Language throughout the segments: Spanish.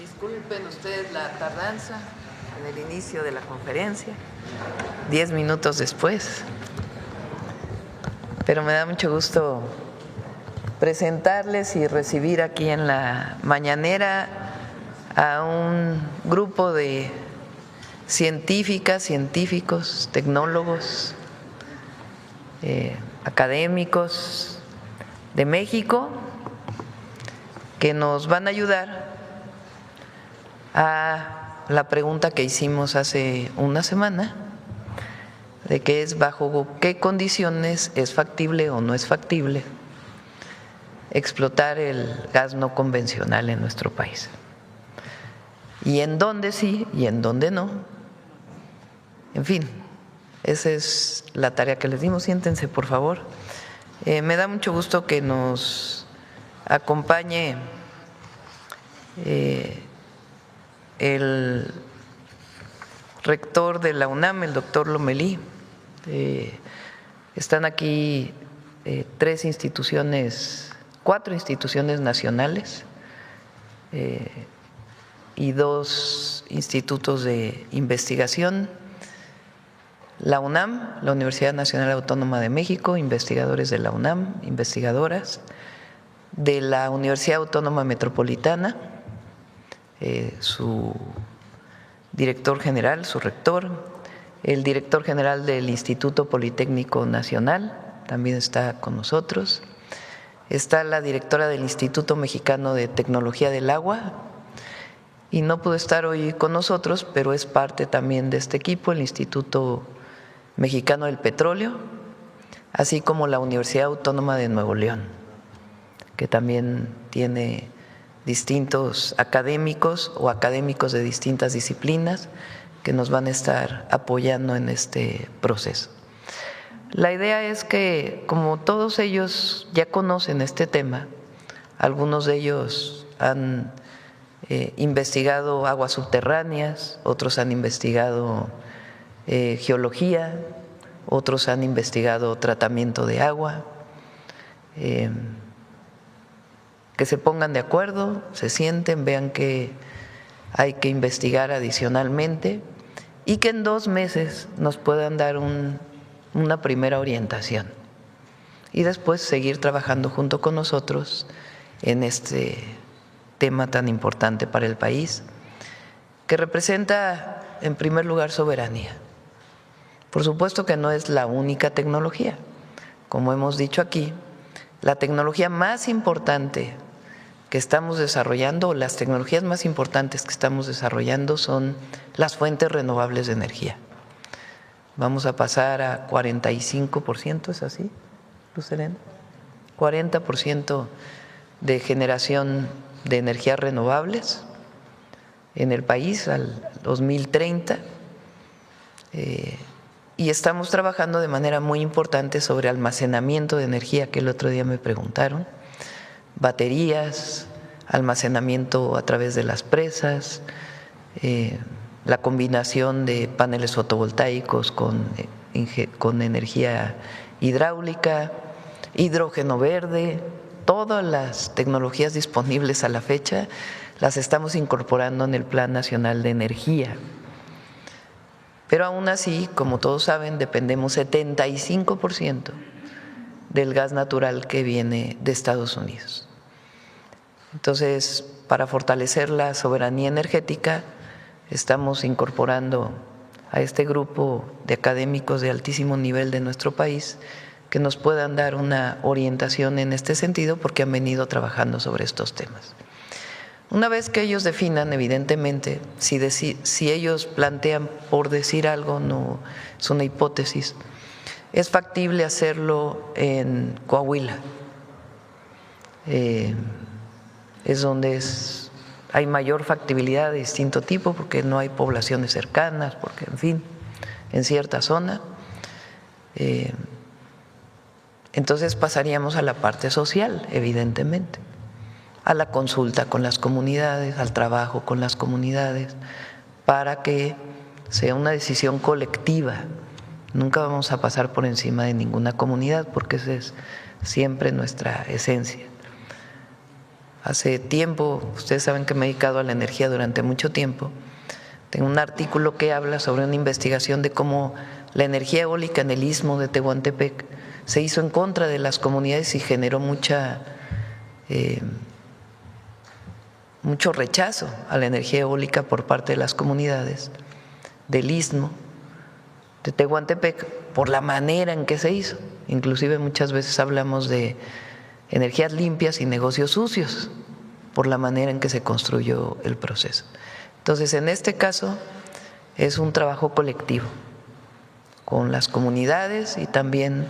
Disculpen ustedes la tardanza en el inicio de la conferencia, 10 minutos después, pero me da mucho gusto presentarles y recibir aquí en la mañanera a un grupo de científicas, científicos, tecnólogos, académicos de México que nos van a ayudar a la pregunta que hicimos hace una semana, de que es bajo qué condiciones es factible o no es factible explotar el gas no convencional en nuestro país, y en dónde sí y en dónde no. En fin, esa es la tarea que les dimos. Siéntense, por favor. Me da mucho gusto que nos acompañe el rector de la UNAM, el doctor Lomelí. Están aquí cuatro instituciones nacionales y 2 institutos de investigación: la UNAM, la Universidad Nacional Autónoma de México, investigadores de la UNAM, investigadoras de la Universidad Autónoma Metropolitana, su director general, su rector, el director general del Instituto Politécnico Nacional también está con nosotros, está la directora del Instituto Mexicano de Tecnología del Agua, y no pudo estar hoy con nosotros, pero es parte también de este equipo, el Instituto Mexicano del Petróleo, así como la Universidad Autónoma de Nuevo León, que también tiene distintos académicos o académicos de distintas disciplinas que nos van a estar apoyando en este proceso. La idea es que, como todos ellos ya conocen este tema, algunos de ellos han investigado aguas subterráneas, otros han investigado geología, otros han investigado tratamiento de agua, que se pongan de acuerdo, se sienten, vean que hay que investigar adicionalmente y que en 2 meses nos puedan dar una primera orientación y después seguir trabajando junto con nosotros en este tema tan importante para el país, que representa en primer lugar soberanía. Por supuesto que no es la única tecnología. Como hemos dicho aquí, la tecnología más importante que estamos desarrollando, las tecnologías más importantes que estamos desarrollando son las fuentes renovables de energía. Vamos a pasar a 45%, ¿es así, Luz Helena? 40% de generación de energías renovables en el país al 2030, y estamos trabajando de manera muy importante sobre almacenamiento de energía, que el otro día me preguntaron, baterías, almacenamiento a través de las presas, la combinación de paneles fotovoltaicos con energía hidráulica, hidrógeno verde. Todas las tecnologías disponibles a la fecha las estamos incorporando en el Plan Nacional de Energía. Pero aún así, como todos saben, dependemos 75% del gas natural que viene de Estados Unidos. Entonces, para fortalecer la soberanía energética, estamos incorporando a este grupo de académicos de altísimo nivel de nuestro país que nos puedan dar una orientación en este sentido, porque han venido trabajando sobre estos temas. Una vez que ellos definan, evidentemente, si ellos plantean, por decir algo, no es una hipótesis, es factible hacerlo en Coahuila, es donde hay mayor factibilidad de distinto tipo, porque no hay poblaciones cercanas, porque, en fin, en cierta zona. Entonces pasaríamos a la parte social, evidentemente, a la consulta con las comunidades, al trabajo con las comunidades, para que sea una decisión colectiva. Nunca vamos a pasar por encima de ninguna comunidad, porque esa es siempre nuestra esencia. hace tiempo, ustedes saben que me he dedicado a la energía durante mucho tiempo, tengo un artículo que habla sobre una investigación de cómo la energía eólica en el istmo de Tehuantepec se hizo en contra de las comunidades y generó mucho rechazo a la energía eólica por parte de las comunidades del istmo de Tehuantepec por la manera en que se hizo. Inclusive muchas veces hablamos de energías limpias y negocios sucios por la manera en que se construyó el proceso. Entonces, en este caso es un trabajo colectivo con las comunidades y también,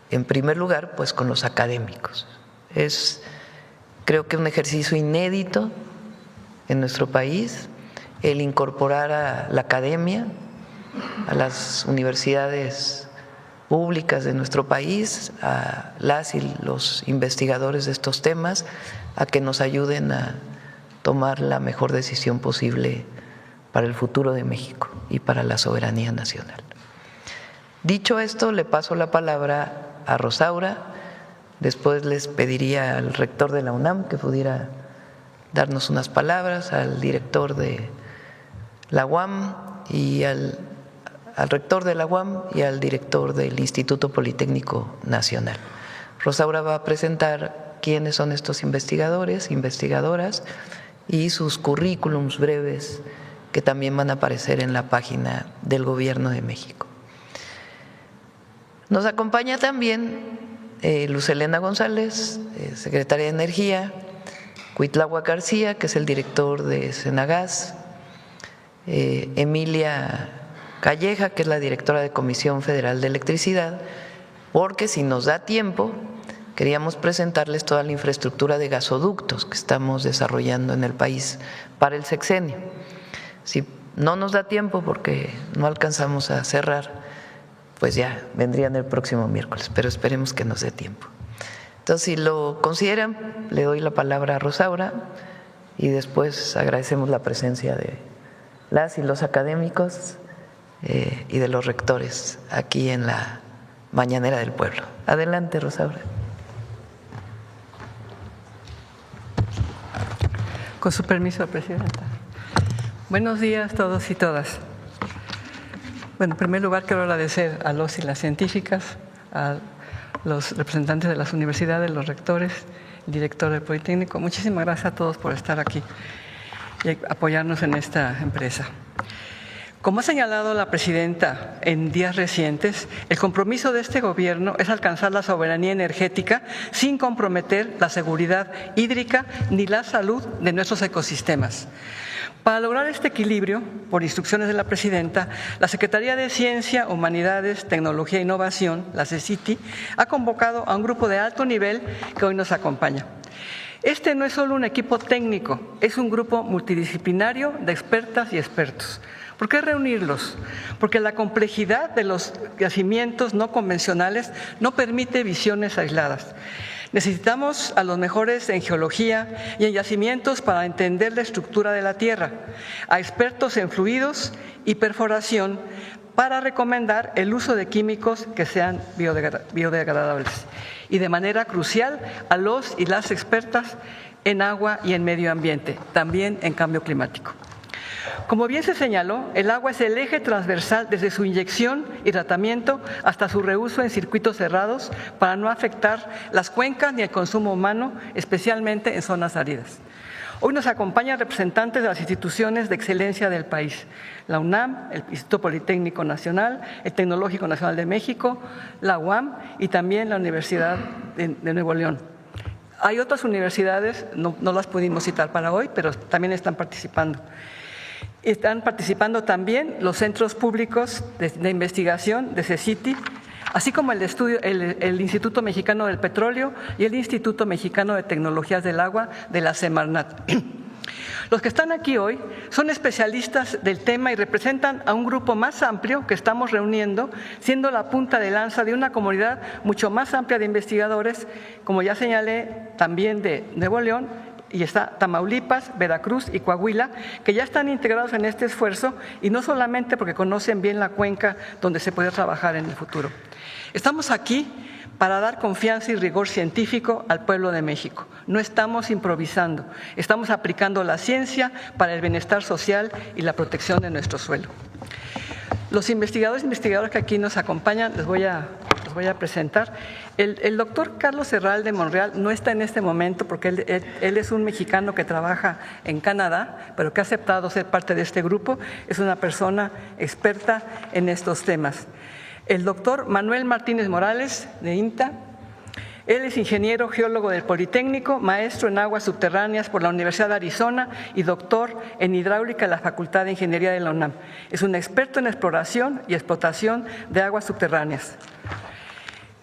en primer lugar, pues con los académicos. Es, creo que un ejercicio inédito en nuestro país el incorporar a la academia, a las universidades públicas de nuestro país, a las y los investigadores de estos temas, a que nos ayuden a tomar la mejor decisión posible para el futuro de México y para la soberanía nacional. Dicho esto, le paso la palabra a Rosaura. Después les pediría al rector de la UNAM que pudiera darnos unas palabras, al director de la UAM y al rector de la UAM y al director del Instituto Politécnico Nacional. Rosaura va a presentar quiénes son estos investigadores, investigadoras y sus currículums breves que también van a aparecer en la página del Gobierno de México. Nos acompaña también Luz Helena González, secretaria de Energía, Cuitláhuac García, que es el director de Senagas, Emilia Calleja, que es la directora de Comisión Federal de Electricidad, porque si nos da tiempo, queríamos presentarles toda la infraestructura de gasoductos que estamos desarrollando en el país para el sexenio. Si no nos da tiempo porque no alcanzamos a cerrar, pues ya vendrían el próximo miércoles, pero esperemos que nos dé tiempo. Entonces, si lo consideran, le doy la palabra a Rosaura y después agradecemos la presencia de las y los académicos y de los rectores aquí en la Mañanera del Pueblo. Adelante, Rosaura. Con su permiso, Presidenta. Buenos días a todos y todas. Bueno, en primer lugar quiero agradecer a los y las científicas, a los representantes de las universidades, los rectores, el director del Politécnico. Muchísimas gracias a todos por estar aquí y apoyarnos en esta empresa. Como ha señalado la Presidenta en días recientes, el compromiso de este Gobierno es alcanzar la soberanía energética sin comprometer la seguridad hídrica ni la salud de nuestros ecosistemas. Para lograr este equilibrio, por instrucciones de la Presidenta, la Secretaría de Ciencia, Humanidades, Tecnología e Innovación, la CECITI, ha convocado a un grupo de alto nivel que hoy nos acompaña. Este no es solo un equipo técnico, es un grupo multidisciplinario de expertas y expertos. ¿Por qué reunirlos? Porque la complejidad de los yacimientos no convencionales no permite visiones aisladas. Necesitamos a los mejores en geología y en yacimientos para entender la estructura de la Tierra, a expertos en fluidos y perforación para recomendar el uso de químicos que sean biodegradables y de manera crucial a los y las expertas en agua y en medio ambiente, también en cambio climático. Como bien se señaló, el agua es el eje transversal desde su inyección y tratamiento hasta su reuso en circuitos cerrados para no afectar las cuencas ni el consumo humano, especialmente en zonas áridas. Hoy nos acompañan representantes de las instituciones de excelencia del país, la UNAM, el Instituto Politécnico Nacional, el Tecnológico Nacional de México, la UAM y también la Universidad de Nuevo León. Hay otras universidades, no las pudimos citar para hoy, pero también están participando. Están participando también los centros públicos de investigación de CECITI, así como el Instituto Mexicano del Petróleo y el Instituto Mexicano de Tecnologías del Agua de la Semarnat. Los que están aquí hoy son especialistas del tema y representan a un grupo más amplio que estamos reuniendo, siendo la punta de lanza de una comunidad mucho más amplia de investigadores, como ya señalé, también de Nuevo León, y está Tamaulipas, Veracruz y Coahuila, que ya están integrados en este esfuerzo y no solamente porque conocen bien la cuenca donde se puede trabajar en el futuro. Estamos aquí para dar confianza y rigor científico al pueblo de México. No estamos improvisando, estamos aplicando la ciencia para el bienestar social y la protección de nuestro suelo. Los investigadores y investigadoras que aquí nos acompañan, les voy a presentar. El doctor Carlos Herral de Monreal no está en este momento porque él es un mexicano que trabaja en Canadá, pero que ha aceptado ser parte de este grupo. Es una persona experta en estos temas. El doctor Manuel Martínez Morales, de INTA. Él es ingeniero geólogo del Politécnico, maestro en aguas subterráneas por la Universidad de Arizona y doctor en hidráulica de la Facultad de Ingeniería de la UNAM. Es un experto en exploración y explotación de aguas subterráneas.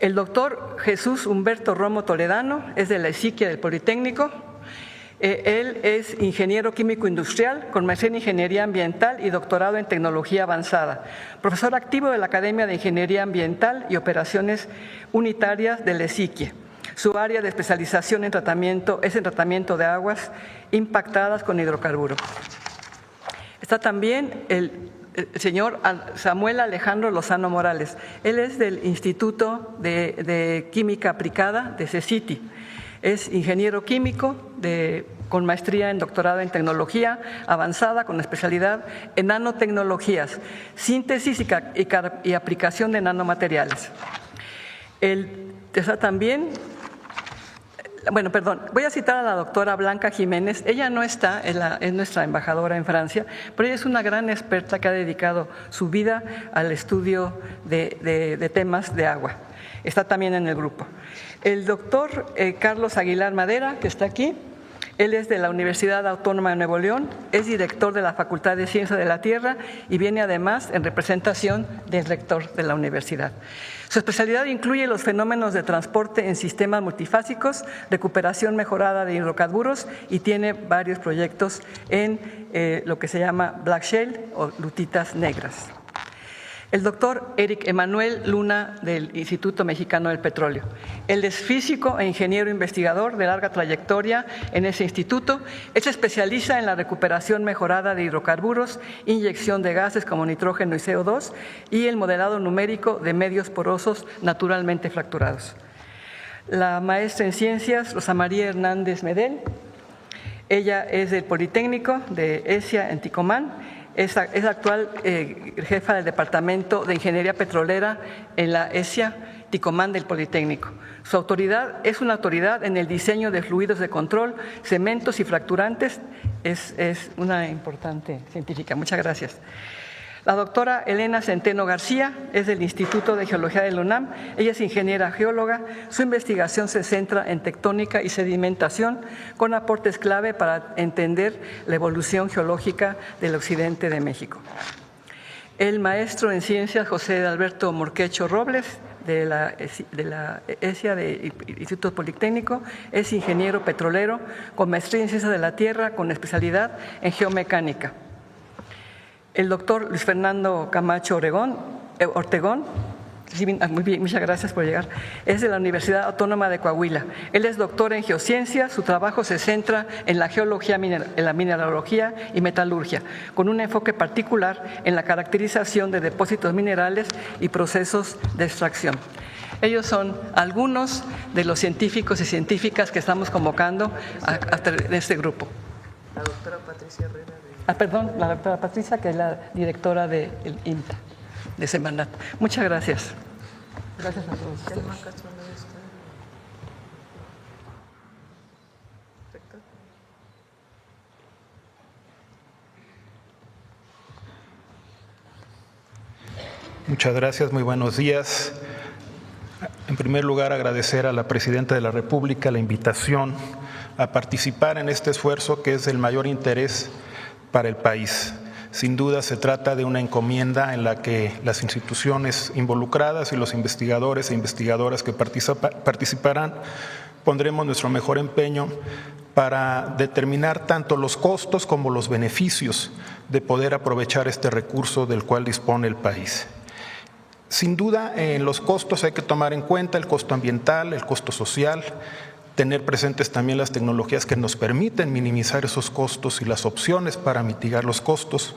El doctor Jesús Humberto Romo Toledano es de la ESIQUIA del Politécnico. Él es ingeniero químico industrial con maestría en ingeniería ambiental y doctorado en tecnología avanzada. Profesor activo de la Academia de Ingeniería Ambiental y Operaciones Unitarias de la ESIQUIA. Su área de especialización en tratamiento es en tratamiento de aguas impactadas con hidrocarburos. Está también el señor Samuel Alejandro Lozano Morales. Él es del Instituto de Química Aplicada de CECITI. Es ingeniero químico con maestría en doctorado en tecnología avanzada con especialidad en nanotecnologías, síntesis y aplicación de nanomateriales. Está también… voy a citar a la doctora Blanca Jiménez. Ella no está, es nuestra embajadora en Francia, pero ella es una gran experta que ha dedicado su vida al estudio de temas de agua. Está también en el grupo. El doctor Carlos Aguilar Madera, que está aquí, él es de la Universidad Autónoma de Nuevo León, es director de la Facultad de Ciencias de la Tierra y viene además en representación del rector de la universidad. Su especialidad incluye los fenómenos de transporte en sistemas multifásicos, recuperación mejorada de hidrocarburos y tiene varios proyectos en lo que se llama Black Shale o lutitas negras. El doctor Eric Emanuel Luna del Instituto Mexicano del Petróleo. Él es físico e ingeniero investigador de larga trayectoria en ese instituto. Él se especializa en la recuperación mejorada de hidrocarburos, inyección de gases como nitrógeno y CO2 y el modelado numérico de medios porosos naturalmente fracturados. La maestra en ciencias, Rosa María Hernández Medel. Ella es del Politécnico de ESIA en Ticomán. Es actual jefa del Departamento de Ingeniería Petrolera en la ESIA Ticomán del Politécnico. Su autoridad es una autoridad en el diseño de fluidos de control, cementos y fracturantes. Es una importante científica. Muchas gracias. La doctora Elena Centeno García es del Instituto de Geología de la UNAM. Ella es ingeniera geóloga. Su investigación se centra en tectónica y sedimentación, con aportes clave para entender la evolución geológica del occidente de México. El maestro en ciencias José Alberto Morquecho Robles, de la ESIA, de Instituto Politécnico, es ingeniero petrolero con maestría en ciencias de la tierra, con especialidad en geomecánica. El doctor Luis Fernando Camacho Ortegón, muy bien, muchas gracias por llegar, es de la Universidad Autónoma de Coahuila. Él es doctor en geociencia, su trabajo se centra en la geología, en la mineralogía y metalurgia, con un enfoque particular en la caracterización de depósitos minerales y procesos de extracción. Ellos son algunos de los científicos y científicas que estamos convocando en este grupo. La doctora Patricia Herrera. La doctora Patricia, que es la directora del INTA, de Semanat. Muchas gracias. Gracias a todos ustedes. Muchas gracias, muy buenos días. En primer lugar, agradecer a la Presidenta de la República la invitación a participar en este esfuerzo que es del mayor interés para el país. Sin duda se trata de una encomienda en la que las instituciones involucradas y los investigadores e investigadoras que participarán pondremos nuestro mejor empeño para determinar tanto los costos como los beneficios de poder aprovechar este recurso del cual dispone el país. Sin duda, en los costos hay que tomar en cuenta el costo ambiental, el costo social, tener presentes también las tecnologías que nos permiten minimizar esos costos y las opciones para mitigar los costos.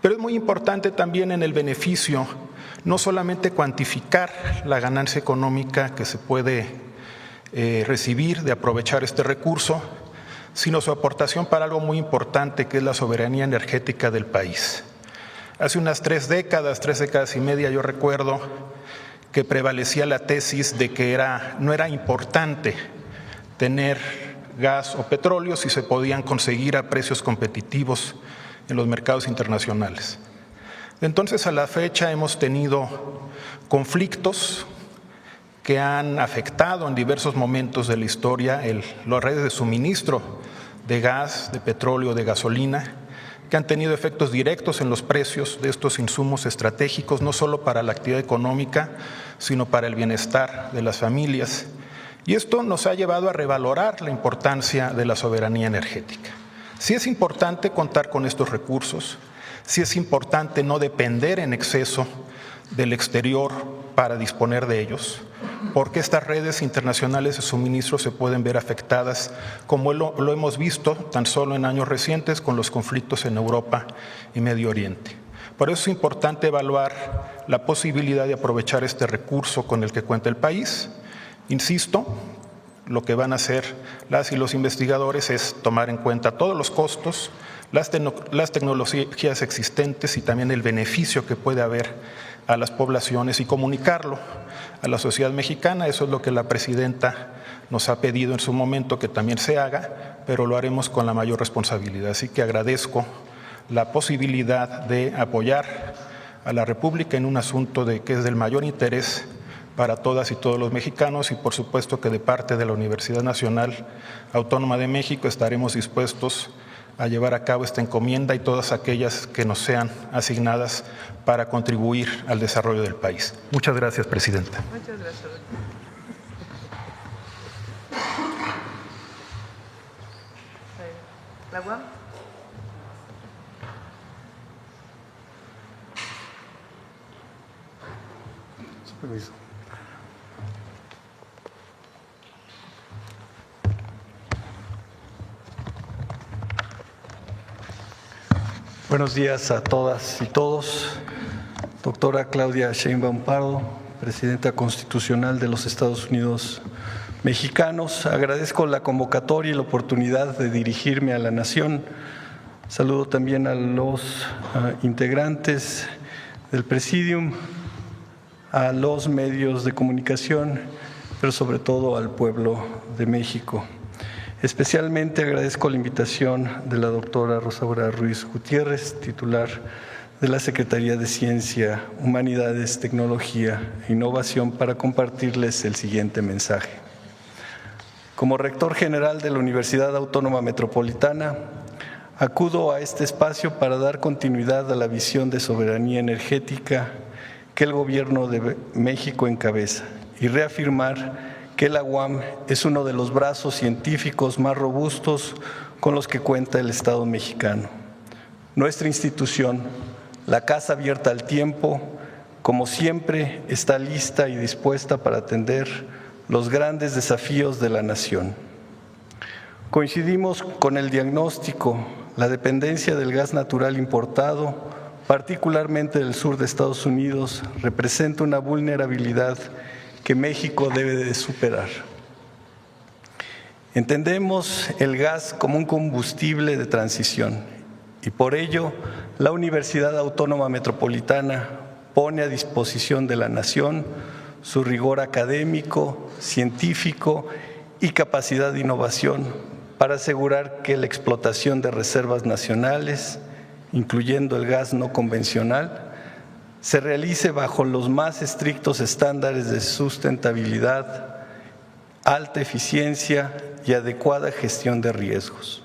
Pero es muy importante también en el beneficio no solamente cuantificar la ganancia económica que se puede recibir de aprovechar este recurso, sino su aportación para algo muy importante, que es la soberanía energética del país. Hace unas 3 décadas y media, yo recuerdo que prevalecía la tesis de que no era importante tener gas o petróleo si se podían conseguir a precios competitivos en los mercados internacionales. De entonces a la fecha hemos tenido conflictos que han afectado en diversos momentos de la historia las redes de suministro de gas, de petróleo, de gasolina, que han tenido efectos directos en los precios de estos insumos estratégicos, no solo para la actividad económica, sino para el bienestar de las familias. Y esto nos ha llevado a revalorar la importancia de la soberanía energética. Sí es importante contar con estos recursos, sí es importante no depender en exceso del exterior para disponer de ellos, porque estas redes internacionales de suministro se pueden ver afectadas, como lo hemos visto tan solo en años recientes con los conflictos en Europa y Medio Oriente. Por eso es importante evaluar la posibilidad de aprovechar este recurso con el que cuenta el país. Insisto, lo que van a hacer las y los investigadores es tomar en cuenta todos los costos, las tecnologías existentes y también el beneficio que puede haber a las poblaciones y comunicarlo a la sociedad mexicana. Eso es lo que la presidenta nos ha pedido en su momento que también se haga, pero lo haremos con la mayor responsabilidad. Así que agradezco la posibilidad de apoyar a la República en un asunto que es del mayor interés para todas y todos los mexicanos, y por supuesto que de parte de la Universidad Nacional Autónoma de México estaremos dispuestos a llevar a cabo esta encomienda y todas aquellas que nos sean asignadas para contribuir al desarrollo del país. Muchas gracias, presidenta. Muchas gracias. ¿La UAM? Permiso. Buenos días a todas y todos. Doctora Claudia Sheinbaum Pardo, Presidenta Constitucional de los Estados Unidos Mexicanos. Agradezco la convocatoria y la oportunidad de dirigirme a la nación. Saludo también a los integrantes del Presidium, a los medios de comunicación, pero sobre todo al pueblo de México. Especialmente agradezco la invitación de la doctora Rosaura Ruiz Gutiérrez, titular de la Secretaría de Ciencia, Humanidades, Tecnología e Innovación, para compartirles el siguiente mensaje. Como rector general de la Universidad Autónoma Metropolitana, acudo a este espacio para dar continuidad a la visión de soberanía energética que el Gobierno de México encabeza y reafirmar que la UAM es uno de los brazos científicos más robustos con los que cuenta el Estado mexicano. Nuestra institución, la Casa Abierta al Tiempo, como siempre, está lista y dispuesta para atender los grandes desafíos de la nación. Coincidimos con el diagnóstico: la dependencia del gas natural importado, particularmente del sur de Estados Unidos, representa una vulnerabilidad que México debe de superar. Entendemos el gas como un combustible de transición y por ello la Universidad Autónoma Metropolitana pone a disposición de la nación su rigor académico, científico y capacidad de innovación para asegurar que la explotación de reservas nacionales, incluyendo el gas no convencional, se realice bajo los más estrictos estándares de sustentabilidad, alta eficiencia y adecuada gestión de riesgos.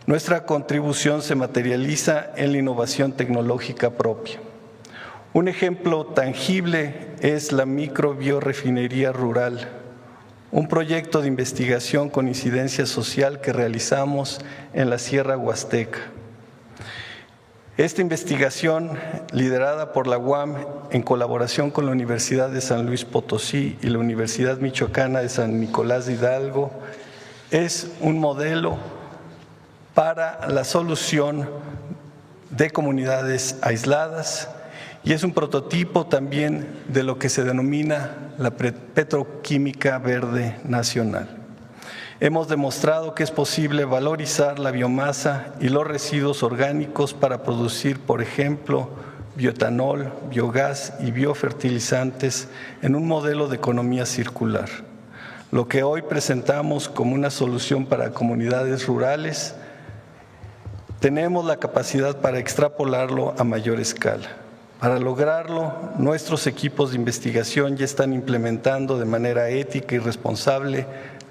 Nuestra contribución se materializa en la innovación tecnológica propia. Un ejemplo tangible es la microbiorefinería rural, un proyecto de investigación con incidencia social que realizamos en la Sierra Huasteca. Esta investigación, liderada por la UAM en colaboración con la Universidad de San Luis Potosí y la Universidad Michoacana de San Nicolás de Hidalgo, es un modelo para la solución de comunidades aisladas y es un prototipo también de lo que se denomina la petroquímica verde nacional. Hemos demostrado que es posible valorizar la biomasa y los residuos orgánicos para producir, por ejemplo, bioetanol, biogás y biofertilizantes en un modelo de economía circular. Lo que hoy presentamos como una solución para comunidades rurales, tenemos la capacidad para extrapolarlo a mayor escala. Para lograrlo, nuestros equipos de investigación ya están implementando de manera ética y responsable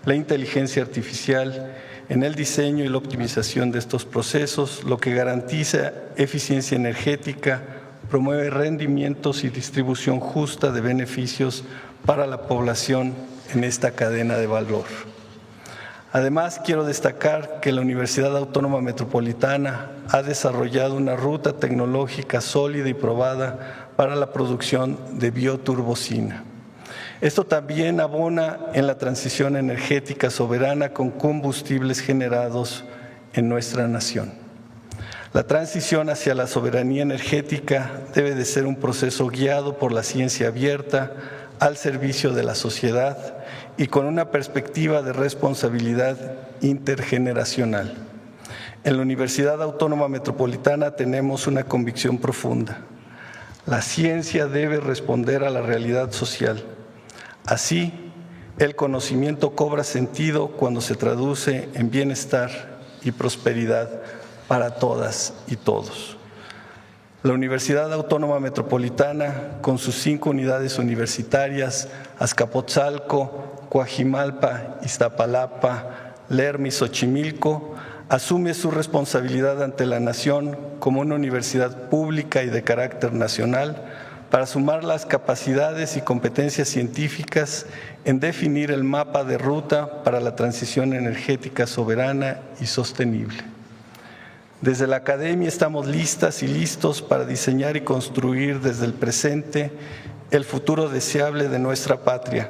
la inteligencia artificial en el diseño y la optimización de estos procesos, lo que garantiza eficiencia energética, promueve rendimientos y distribución justa de beneficios para la población en esta cadena de valor. Además, quiero destacar que la Universidad Autónoma Metropolitana ha desarrollado una ruta tecnológica sólida y probada para la producción de bioturbocina. Esto también abona en la transición energética soberana con combustibles generados en nuestra nación. La transición hacia la soberanía energética debe de ser un proceso guiado por la ciencia abierta, al servicio de la sociedad y con una perspectiva de responsabilidad intergeneracional. En la Universidad Autónoma Metropolitana tenemos una convicción profunda. La ciencia debe responder a la realidad social. Así, el conocimiento cobra sentido cuando se traduce en bienestar y prosperidad para todas y todos. La Universidad Autónoma Metropolitana, con sus 5 unidades universitarias, Azcapotzalco, Coajimalpa, Iztapalapa, Lerma y Xochimilco, asume su responsabilidad ante la nación como una universidad pública y de carácter nacional para sumar las capacidades y competencias científicas en definir el mapa de ruta para la transición energética soberana y sostenible. Desde la academia estamos listas y listos para diseñar y construir desde el presente el futuro deseable de nuestra patria,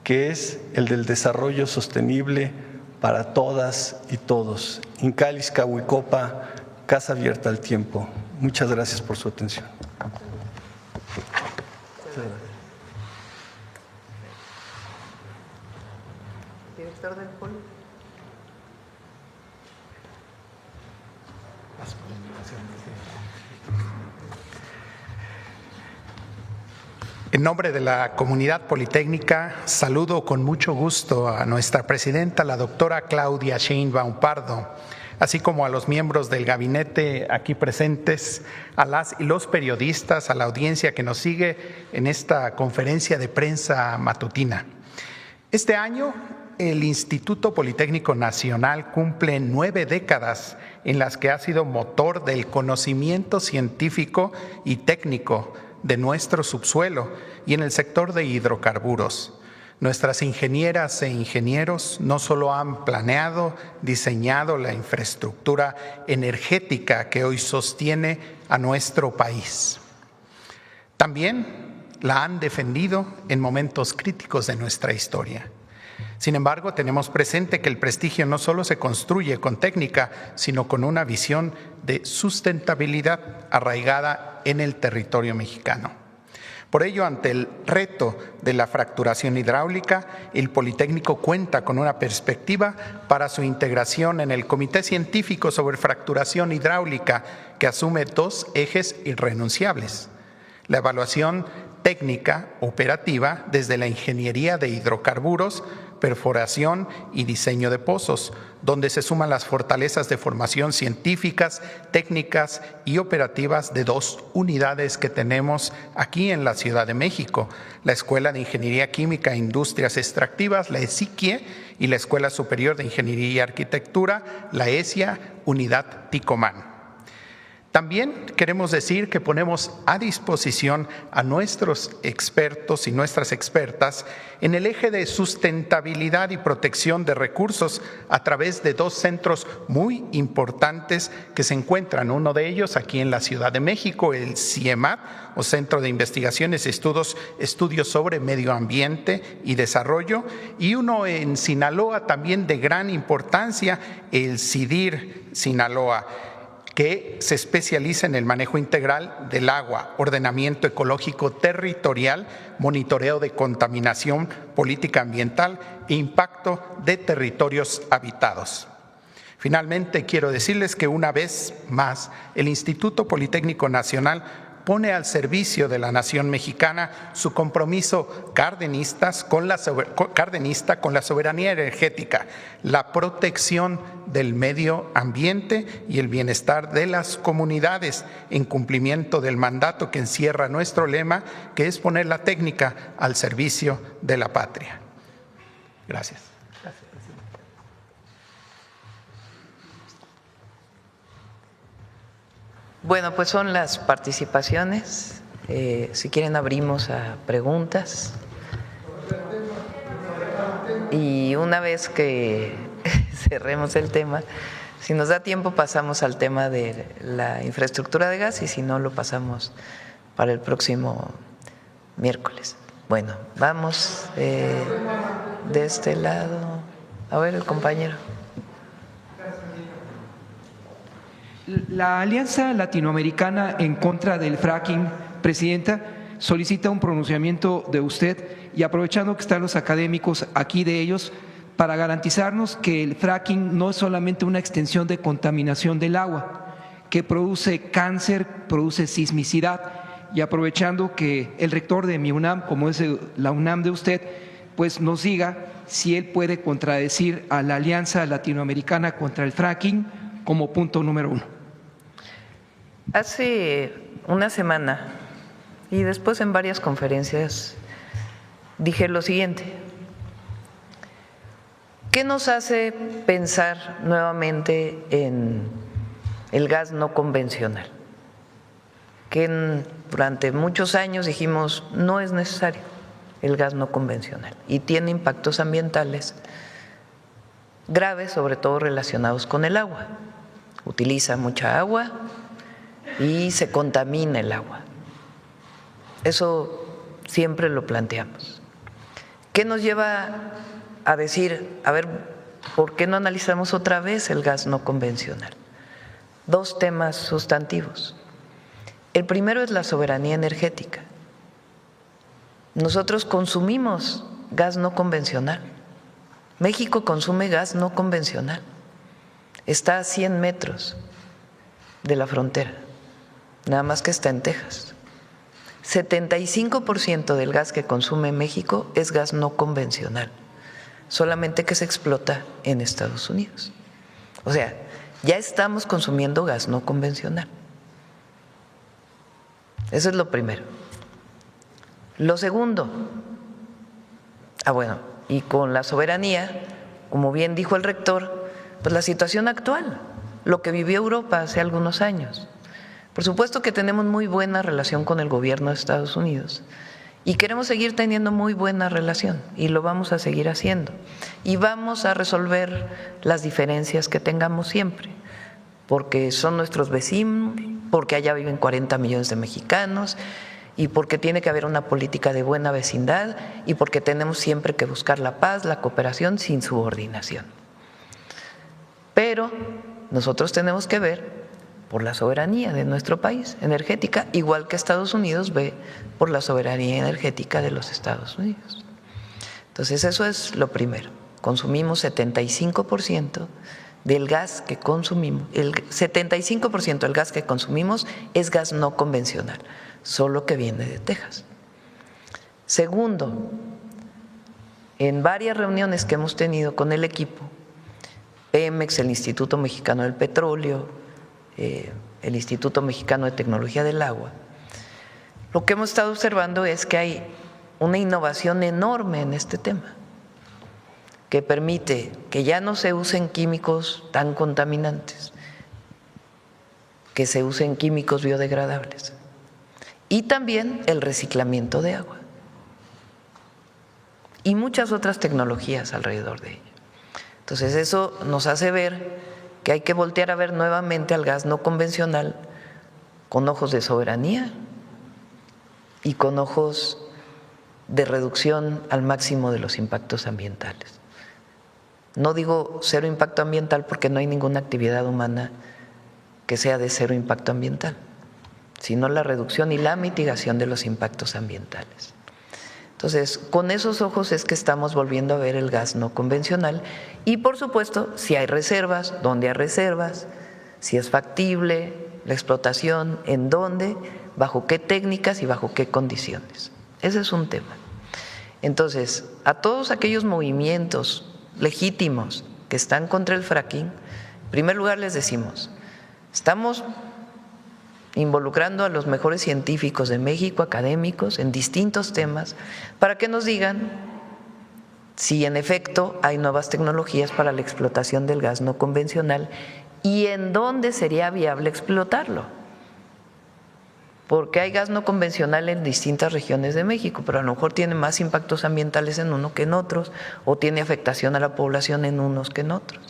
que es el del desarrollo sostenible para todas y todos. Incalis Cahuicopa, Casa Abierta al Tiempo. Muchas gracias por su atención. Director del polo. En nombre de la comunidad politécnica, saludo con mucho gusto a nuestra presidenta, la doctora Claudia Sheinbaum Pardo, así como a los miembros del gabinete aquí presentes, a las y los periodistas, a la audiencia que nos sigue en esta conferencia de prensa matutina. Este año, el Instituto Politécnico Nacional cumple 9 décadas en las que ha sido motor del conocimiento científico y técnico de nuestro subsuelo y en el sector de hidrocarburos. Nuestras ingenieras e ingenieros no solo han planeado, diseñado la infraestructura energética que hoy sostiene a nuestro país, también la han defendido en momentos críticos de nuestra historia. Sin embargo, tenemos presente que el prestigio no solo se construye con técnica, sino con una visión de sustentabilidad arraigada en el territorio mexicano. Por ello, ante el reto de la fracturación hidráulica, el Politécnico cuenta con una perspectiva para su integración en el Comité Científico sobre Fracturación Hidráulica, que asume 2 ejes irrenunciables: la evaluación técnica operativa desde la ingeniería de hidrocarburos, perforación y diseño de pozos, donde se suman las fortalezas de formación científicas, técnicas y operativas de 2 unidades que tenemos aquí en la Ciudad de México: la Escuela de Ingeniería Química e Industrias Extractivas, la ESIQUIE, y la Escuela Superior de Ingeniería y Arquitectura, la ESIA, Unidad Ticomán. También queremos decir que ponemos a disposición a nuestros expertos y nuestras expertas en el eje de sustentabilidad y protección de recursos a través de 2 centros muy importantes que se encuentran. Uno de ellos aquí en la Ciudad de México, el CIEMAT, o Centro de Investigaciones y Estudios sobre Medio Ambiente y Desarrollo, y uno en Sinaloa también de gran importancia, el CIDIR Sinaloa. que se especializa en el manejo integral del agua, ordenamiento ecológico territorial, monitoreo de contaminación, política ambiental e impacto de territorios habitados. Finalmente, quiero decirles que una vez más el Instituto Politécnico Nacional pone al servicio de la nación mexicana su compromiso cardenista con la soberanía energética, la protección del medio ambiente y el bienestar de las comunidades, en cumplimiento del mandato que encierra nuestro lema, que es poner la técnica al servicio de la patria. Gracias. Bueno, pues son las participaciones. Si quieren abrimos a preguntas. Y una vez que cerremos el tema, si nos da tiempo pasamos al tema de la infraestructura de gas y si no lo pasamos para el próximo miércoles. Bueno, vamos de este lado. A ver, el compañero. La Alianza Latinoamericana en contra del fracking, Presidenta, solicita un pronunciamiento de usted y aprovechando que están los académicos aquí de ellos, para garantizarnos que el fracking no es solamente una extensión de contaminación del agua, que produce cáncer, produce sismicidad, y aprovechando que el rector de mi UNAM, como es la UNAM de usted, pues nos diga si él puede contradecir a la Alianza Latinoamericana contra el fracking como punto número 1. Hace una semana y después en varias conferencias dije lo siguiente: ¿qué nos hace pensar nuevamente en el gas no convencional? Que durante muchos años dijimos no es necesario el gas no convencional y tiene impactos ambientales graves, sobre todo relacionados con el agua. Utiliza mucha agua y se contamina el agua. Eso siempre lo planteamos. ¿Qué nos lleva a decir, a ver, ¿por qué no analizamos otra vez el gas no convencional? Dos temas sustantivos. El primero es la soberanía energética. Nosotros consumimos gas no convencional. México consume gas no convencional. Está a 100 metros de la frontera, nada más que está en Texas. 75% del gas que consume México es gas no convencional, solamente que se explota en Estados Unidos. O sea, ya estamos consumiendo gas no convencional. Eso es lo primero. Lo segundo, bueno, y con la soberanía, como bien dijo el rector, pues la situación actual, lo que vivió Europa hace algunos años. Por supuesto que tenemos muy buena relación con el gobierno de Estados Unidos y queremos seguir teniendo muy buena relación y lo vamos a seguir haciendo. Y vamos a resolver las diferencias que tengamos siempre, porque son nuestros vecinos, porque allá viven 40 millones de mexicanos y porque tiene que haber una política de buena vecindad y porque tenemos siempre que buscar la paz, la cooperación sin subordinación. Pero nosotros tenemos que ver por la soberanía de nuestro país energética, igual que Estados Unidos ve por la soberanía energética de los Estados Unidos. Entonces eso es lo primero. Consumimos 75% del gas que consumimos, el 75% del gas que consumimos es gas no convencional, solo que viene de Texas. Segundo, en varias reuniones que hemos tenido con el equipo, Pemex, el Instituto Mexicano del Petróleo, el Instituto Mexicano de Tecnología del Agua, lo que hemos estado observando es que hay una innovación enorme en este tema, que permite que ya no se usen químicos tan contaminantes, que se usen químicos biodegradables y también el reciclamiento de agua y muchas otras tecnologías alrededor de ello. Entonces eso nos hace ver que hay que voltear a ver nuevamente al gas no convencional con ojos de soberanía y con ojos de reducción al máximo de los impactos ambientales. No digo cero impacto ambiental porque no hay ninguna actividad humana que sea de cero impacto ambiental, sino la reducción y la mitigación de los impactos ambientales. Entonces, con esos ojos es que estamos volviendo a ver el gas no convencional y, por supuesto, si hay reservas, dónde hay reservas, si es factible la explotación, en dónde, bajo qué técnicas y bajo qué condiciones. Ese es un tema. Entonces, a todos aquellos movimientos legítimos que están contra el fracking, en primer lugar les decimos, estamos involucrando a los mejores científicos de México, académicos, en distintos temas, para que nos digan si en efecto hay nuevas tecnologías para la explotación del gas no convencional y en dónde sería viable explotarlo. Porque hay gas no convencional en distintas regiones de México, pero a lo mejor tiene más impactos ambientales en uno que en otros, o tiene afectación a la población en unos que en otros,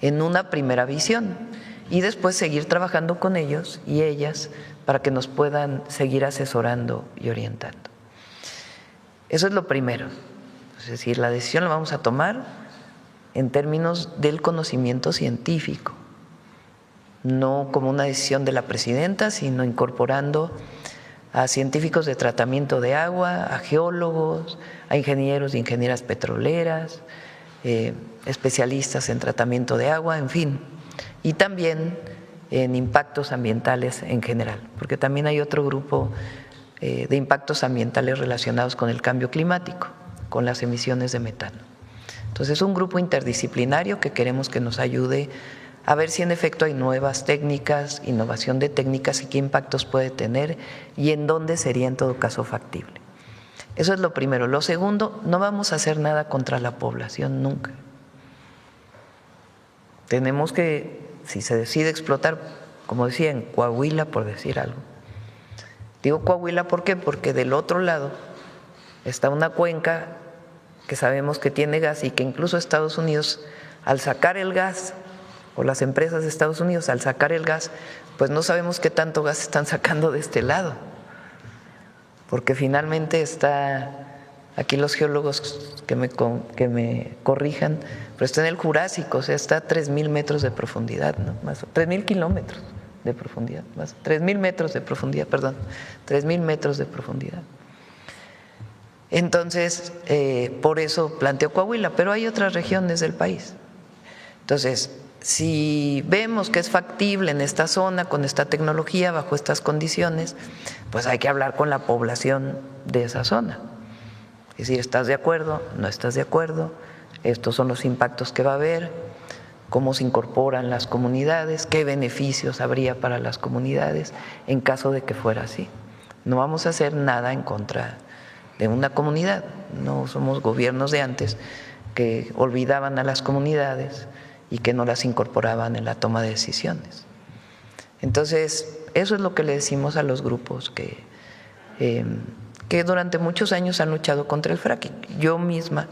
en una primera visión. Y después seguir trabajando con ellos y ellas para que nos puedan seguir asesorando y orientando. Eso es lo primero. Es decir, la decisión la vamos a tomar en términos del conocimiento científico, no como una decisión de la presidenta, sino incorporando a científicos de tratamiento de agua, a geólogos, a ingenieros y ingenieras petroleras, especialistas en tratamiento de agua, en fin, y también en impactos ambientales en general, porque también hay otro grupo de impactos ambientales relacionados con el cambio climático, con las emisiones de metano. Entonces, es un grupo interdisciplinario que queremos que nos ayude a ver si en efecto hay nuevas técnicas, innovación de técnicas y qué impactos puede tener y en dónde sería en todo caso factible. Eso es lo primero. Lo segundo, no vamos a hacer nada contra la población nunca. Tenemos que, si se decide explotar, como decía, en Coahuila, por decir algo. Digo Coahuila, ¿por qué? Porque del otro lado está una cuenca que sabemos que tiene gas y que incluso Estados Unidos, al sacar el gas, o las empresas de Estados Unidos, al sacar el gas, pues no sabemos qué tanto gas están sacando de este lado, porque finalmente está, aquí los geólogos que me corrijan, pero está en el Jurásico, o sea, está a 3.000 metros de profundidad, ¿no? Más 3.000 kilómetros de profundidad, más 3.000 metros de profundidad, perdón, 3.000 metros de profundidad. Entonces, por eso planteó Coahuila, pero hay otras regiones del país. Entonces, si vemos que es factible en esta zona, con esta tecnología, bajo estas condiciones, pues hay que hablar con la población de esa zona. Es decir, ¿estás de acuerdo? ¿No estás de acuerdo? Estos son los impactos que va a haber, cómo se incorporan las comunidades, qué beneficios habría para las comunidades en caso de que fuera así. No vamos a hacer nada en contra de una comunidad, no somos gobiernos de antes que olvidaban a las comunidades y que no las incorporaban en la toma de decisiones. Entonces, eso es lo que le decimos a los grupos que durante muchos años han luchado contra el fracking. Yo misma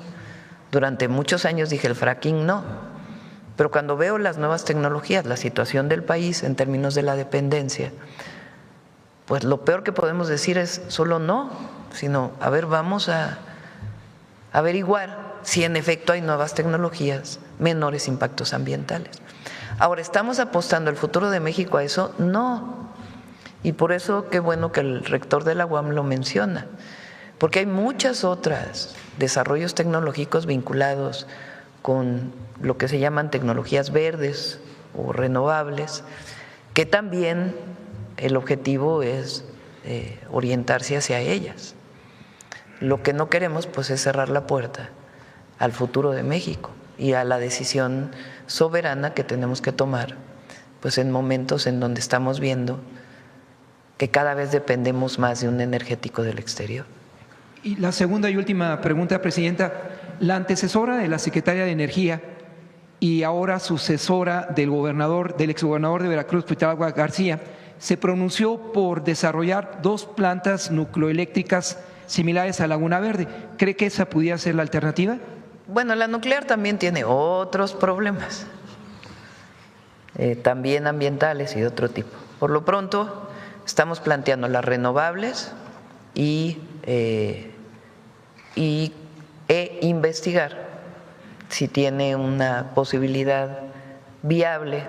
durante muchos años dije el fracking no, pero cuando veo las nuevas tecnologías, la situación del país en términos de la dependencia, pues lo peor que podemos decir es solo no, sino a ver, vamos a averiguar si en efecto hay nuevas tecnologías, menores impactos ambientales. Ahora, ¿estamos apostando el futuro de México a eso? No. Y por eso qué bueno que el rector de la UAM lo menciona, porque hay muchas otras desarrollos tecnológicos vinculados con lo que se llaman tecnologías verdes o renovables, que también el objetivo es orientarse hacia ellas. Lo que no queremos pues es cerrar la puerta al futuro de México y a la decisión soberana que tenemos que tomar pues en momentos en donde estamos viendo que cada vez dependemos más de un energético del exterior. Y la segunda y última pregunta, Presidenta. La antecesora de la Secretaria de Energía y ahora sucesora del exgobernador de Veracruz, Cuitlagua García, se pronunció por desarrollar 2 plantas nucleoeléctricas similares a Laguna Verde. ¿Cree que esa pudiera ser la alternativa? Bueno, la nuclear también tiene otros problemas, también ambientales y de otro tipo. Por lo pronto, estamos planteando las renovables e investigar si tiene una posibilidad viable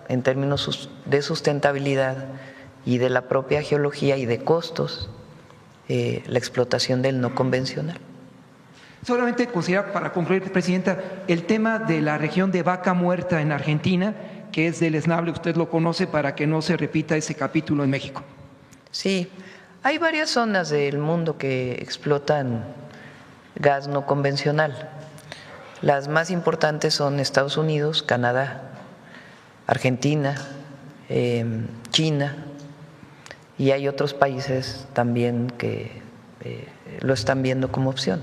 en términos de sustentabilidad y de la propia geología y de costos la explotación del no convencional. Solamente considerar, para concluir, Presidenta, el tema de la región de Vaca Muerta en Argentina, que es deleznable, usted lo conoce, para que no se repita ese capítulo en México. Sí, hay varias zonas del mundo que explotan gas no convencional. Las más importantes son Estados Unidos, Canadá, Argentina, China, y hay otros países también que lo están viendo como opción.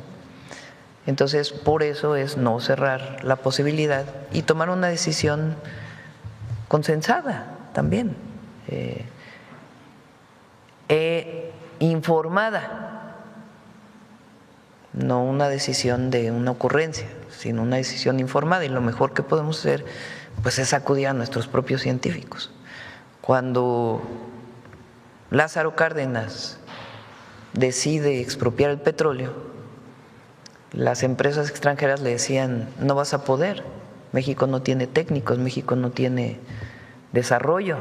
Entonces, por eso es no cerrar la posibilidad y tomar una decisión consensada también, informada, no una decisión de una ocurrencia, sino una decisión informada, y lo mejor que podemos hacer pues es acudir a nuestros propios científicos. Cuando Lázaro Cárdenas decide expropiar el petróleo, las empresas extranjeras le decían: no vas a poder, México no tiene técnicos, México no tiene desarrollo,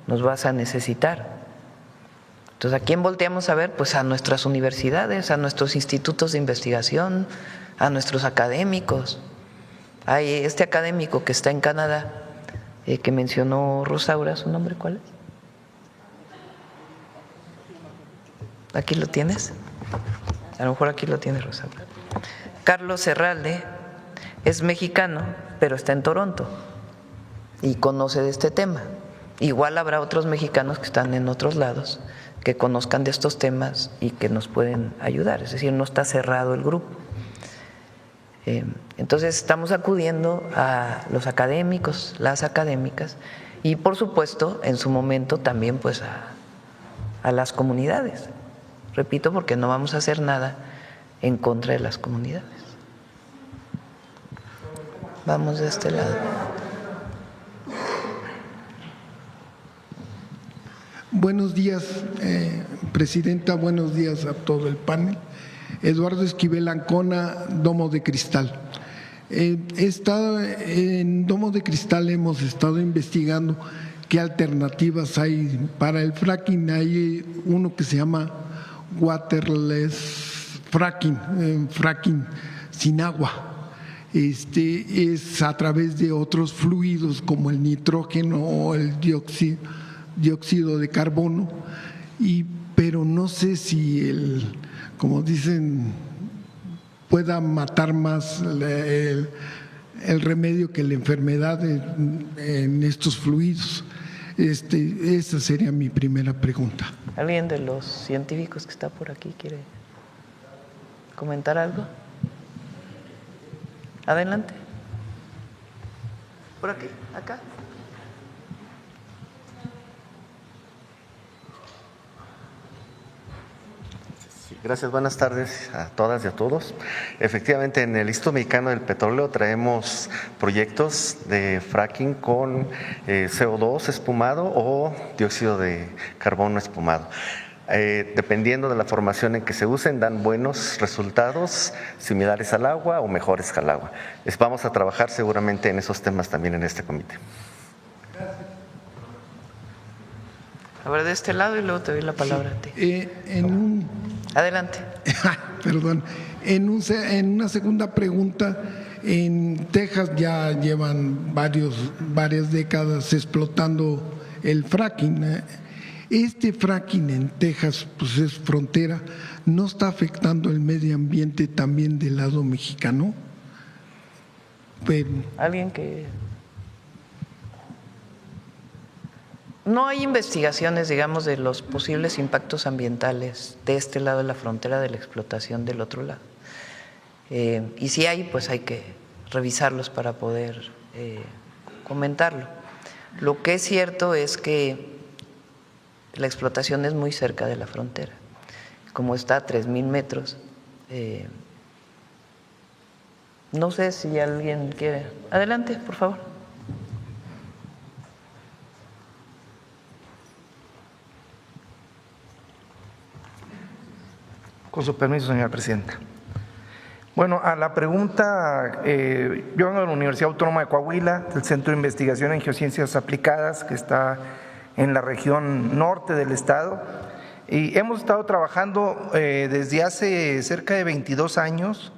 nos vas a necesitar. Entonces, ¿a quién volteamos a ver? Pues a nuestras universidades, a nuestros institutos de investigación, a nuestros académicos. Hay este académico que está en Canadá, que mencionó Rosaura, ¿su nombre cuál es? ¿Aquí lo tienes? A lo mejor aquí lo tiene Rosaura. Carlos Herralde es mexicano, pero está en Toronto y conoce de este tema. Igual habrá otros mexicanos que están en otros lados que conozcan de estos temas y que nos pueden ayudar, es decir, no está cerrado el grupo. Entonces estamos acudiendo a los académicos, las académicas, y por supuesto en su momento también pues a las comunidades, repito, porque no vamos a hacer nada en contra de las comunidades. Vamos de este lado. Buenos días, Presidenta, buenos días a todo el panel. Eduardo Esquivel Ancona, Domo de Cristal. En Domo de Cristal hemos estado investigando qué alternativas hay para el fracking. Hay uno que se llama waterless fracking, fracking sin agua. Es a través de otros fluidos como el nitrógeno o el dióxido de carbono, pero no sé si como dicen, pueda matar más el remedio que la enfermedad en estos fluidos. Esa sería mi primera pregunta. ¿Alguien de los científicos que está por aquí quiere comentar algo? Adelante. Por aquí, acá. Gracias, buenas tardes a todas y a todos. Efectivamente, en el Instituto Mexicano del Petróleo traemos proyectos de fracking con CO2 espumado o dióxido de carbono espumado. Dependiendo de la formación en que se usen, dan buenos resultados similares al agua o mejores que al agua. Vamos a trabajar seguramente en esos temas también en este comité. A ver, de este lado y luego te doy la palabra a ti. Adelante. Perdón. En una segunda pregunta, en Texas ya llevan varias décadas explotando el fracking. Este fracking en Texas, pues es frontera, ¿no está afectando el medio ambiente también del lado mexicano? ¿Alguien que...? No hay investigaciones, digamos, de los posibles impactos ambientales de este lado de la frontera de la explotación del otro lado. Y si hay, pues hay que revisarlos para poder comentarlo. Lo que es cierto es que la explotación es muy cerca de la frontera. Como está a 3,000 metros, no sé si alguien quiere. Adelante, por favor. Con su permiso, señora presidenta. Bueno, a la pregunta, yo vengo de la Universidad Autónoma de Coahuila, del Centro de Investigación en Geociencias Aplicadas, que está en la región norte del estado, y hemos estado trabajando desde hace cerca de 22 años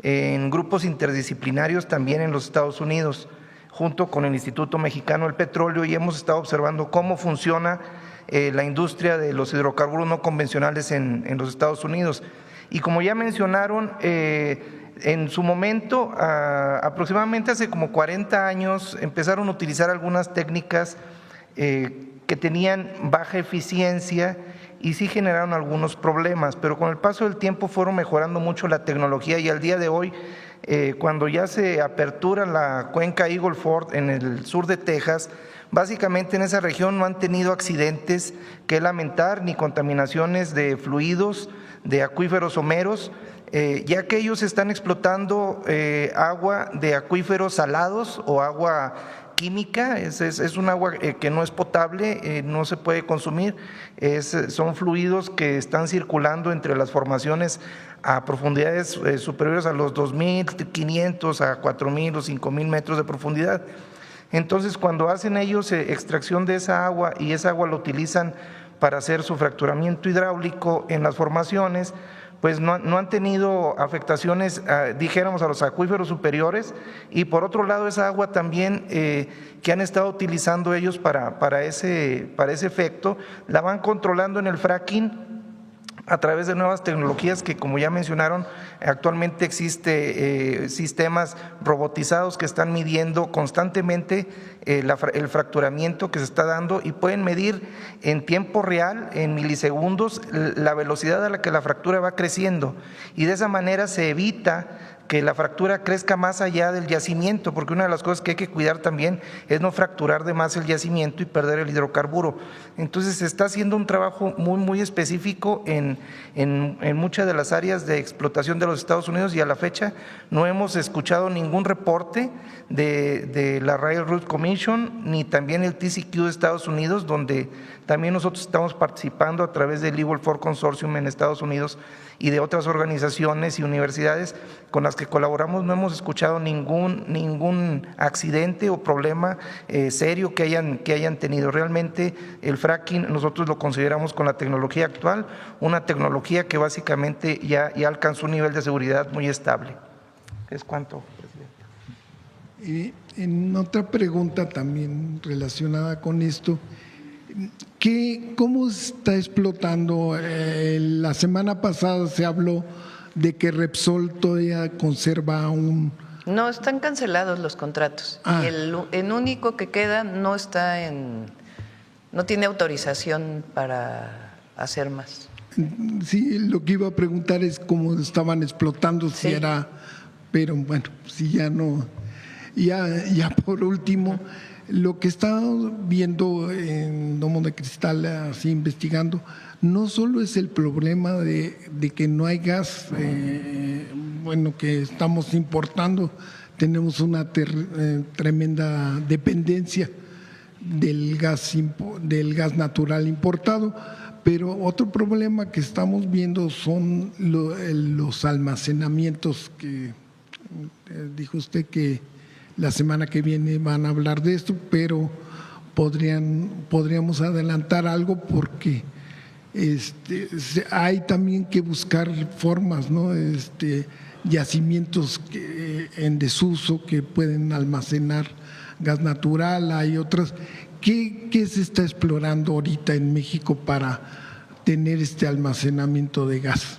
en grupos interdisciplinarios también en los Estados Unidos, junto con el Instituto Mexicano del Petróleo, y hemos estado observando cómo funciona la industria de los hidrocarburos no convencionales en los Estados Unidos. Y como ya mencionaron, en su momento, aproximadamente hace como 40 años, empezaron a utilizar algunas técnicas que tenían baja eficiencia y sí generaron algunos problemas, pero con el paso del tiempo fueron mejorando mucho la tecnología, y al día de hoy, cuando ya se apertura la cuenca Eagle Ford en el sur de Texas, básicamente en esa región no han tenido accidentes que lamentar ni contaminaciones de fluidos, de acuíferos someros, ya que ellos están explotando agua de acuíferos salados o agua química, es un agua que no es potable, no se puede consumir, son fluidos que están circulando entre las formaciones a profundidades superiores a los 2.500 a 4.000 o 5.000 metros de profundidad. Entonces, cuando hacen ellos extracción de esa agua y esa agua la utilizan para hacer su fracturamiento hidráulico en las formaciones, pues no han tenido afectaciones, dijéramos, a los acuíferos superiores, y por otro lado esa agua también que han estado utilizando ellos para ese efecto, la van controlando en el fracking a través de nuevas tecnologías que, como ya mencionaron, actualmente existe sistemas robotizados que están midiendo constantemente el fracturamiento que se está dando, y pueden medir en tiempo real, en milisegundos, la velocidad a la que la fractura va creciendo, y de esa manera se evita que la fractura crezca más allá del yacimiento, porque una de las cosas que hay que cuidar también es no fracturar de más el yacimiento y perder el hidrocarburo. Entonces se está haciendo un trabajo muy específico en muchas de las áreas de explotación de los Estados Unidos, y a la fecha no hemos escuchado ningún reporte de la Railroad Commission ni también el TCQ de Estados Unidos, donde también nosotros estamos participando a través del Eagle Ford Consortium en Estados Unidos y de otras organizaciones y universidades con las que colaboramos. No hemos escuchado ningún accidente o problema serio que hayan tenido. Realmente el fracking nosotros lo consideramos, con la tecnología actual, una tecnología que básicamente ya alcanzó un nivel de seguridad muy estable. ¿Es cuánto, presidente? En otra pregunta también relacionada con esto, ¿cómo está explotando? La semana pasada se habló de que Repsol todavía conserva un… No, están cancelados los contratos. Y el único que queda no tiene autorización para hacer más. Sí, lo que iba a preguntar es cómo estaban explotando, si era… Pero bueno, si ya no… Ya por último… Lo que está viendo en Domo de Cristal, así investigando, no solo es el problema de que no hay gas, que estamos importando, tenemos una tremenda dependencia del gas natural importado, pero otro problema que estamos viendo son los almacenamientos, que dijo usted que la semana que viene van a hablar de esto, pero podríamos adelantar algo, porque hay también que buscar formas, ¿no? Yacimientos en desuso que pueden almacenar gas natural, hay otras. ¿Qué se está explorando ahorita en México para tener este almacenamiento de gas?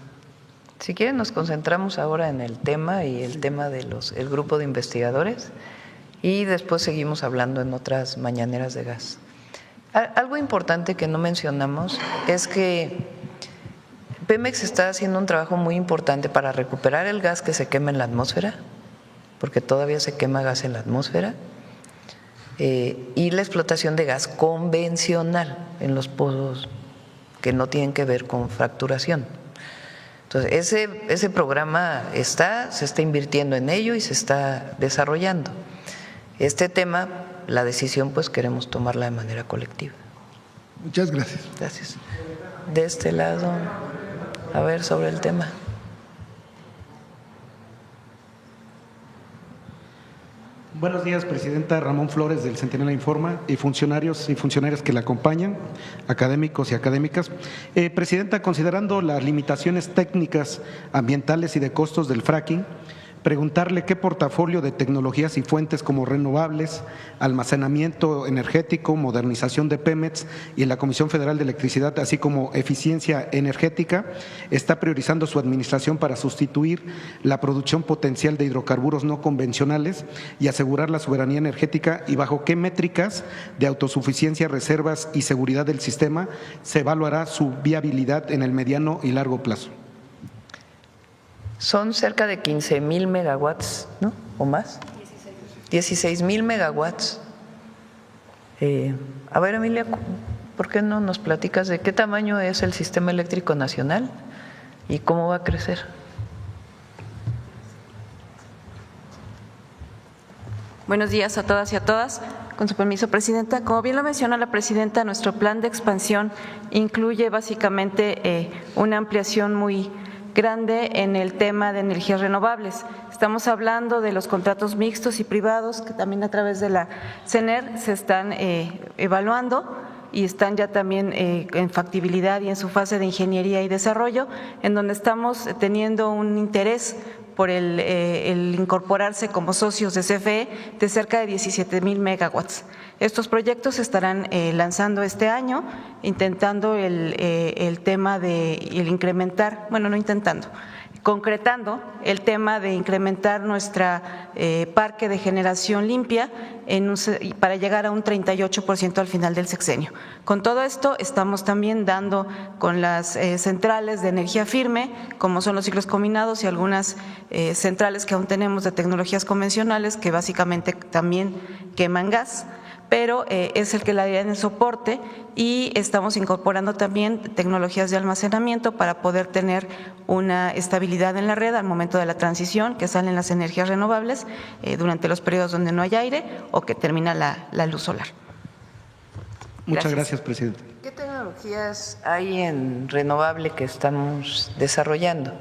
Si quieren, nos concentramos ahora en el tema y el tema de el grupo de investigadores, y después seguimos hablando en otras mañaneras de gas. Algo importante que no mencionamos es que Pemex está haciendo un trabajo muy importante para recuperar el gas que se quema en la atmósfera, porque todavía se quema gas en la atmósfera, y la explotación de gas convencional en los pozos que no tienen que ver con fracturación. Entonces, ese programa se está invirtiendo en ello y se está desarrollando. Este tema, la decisión, pues queremos tomarla de manera colectiva. Muchas gracias. Gracias. De este lado, a ver, sobre el tema. Buenos días, Presidenta. Ramón Flores, del Centinela Informa, y funcionarios y funcionarias que la acompañan, académicos y académicas. Presidenta, considerando las limitaciones técnicas, ambientales y de costos del fracking, preguntarle qué portafolio de tecnologías y fuentes como renovables, almacenamiento energético, modernización de Pemex y en la Comisión Federal de Electricidad, así como eficiencia energética, está priorizando su administración para sustituir la producción potencial de hidrocarburos no convencionales y asegurar la soberanía energética, y bajo qué métricas de autosuficiencia, reservas y seguridad del sistema se evaluará su viabilidad en el mediano y largo plazo. Son cerca de 15,000 megawatts, ¿no? ¿O más? 16,000 megawatts. A ver, Emilia, ¿por qué no nos platicas de qué tamaño es el sistema eléctrico nacional y cómo va a crecer? Buenos días a todas y a todas. Con su permiso, Presidenta. Como bien lo menciona la Presidenta, nuestro plan de expansión incluye básicamente una ampliación muy grande en el tema de energías renovables. Estamos hablando de los contratos mixtos y privados que también a través de la CENER se están evaluando y están ya también en factibilidad y en su fase de ingeniería y desarrollo, en donde estamos teniendo un interés por el incorporarse como socios de CFE de cerca de 17,000 megawatts. Estos proyectos se estarán lanzando este año, intentando el tema de el incrementar, bueno, no intentando, concretando el tema de incrementar nuestra parque de generación limpia para llegar a un 38% al final del sexenio. Con todo esto estamos también dando con las centrales de energía firme, como son los ciclos combinados y algunas centrales que aún tenemos de tecnologías convencionales que básicamente también queman gas, pero es el que le da en el soporte, y estamos incorporando también tecnologías de almacenamiento para poder tener una estabilidad en la red al momento de la transición, que salen las energías renovables durante los periodos donde no hay aire o que termina la luz solar. Muchas gracias, Presidente. ¿Qué tecnologías hay en renovable que estamos desarrollando?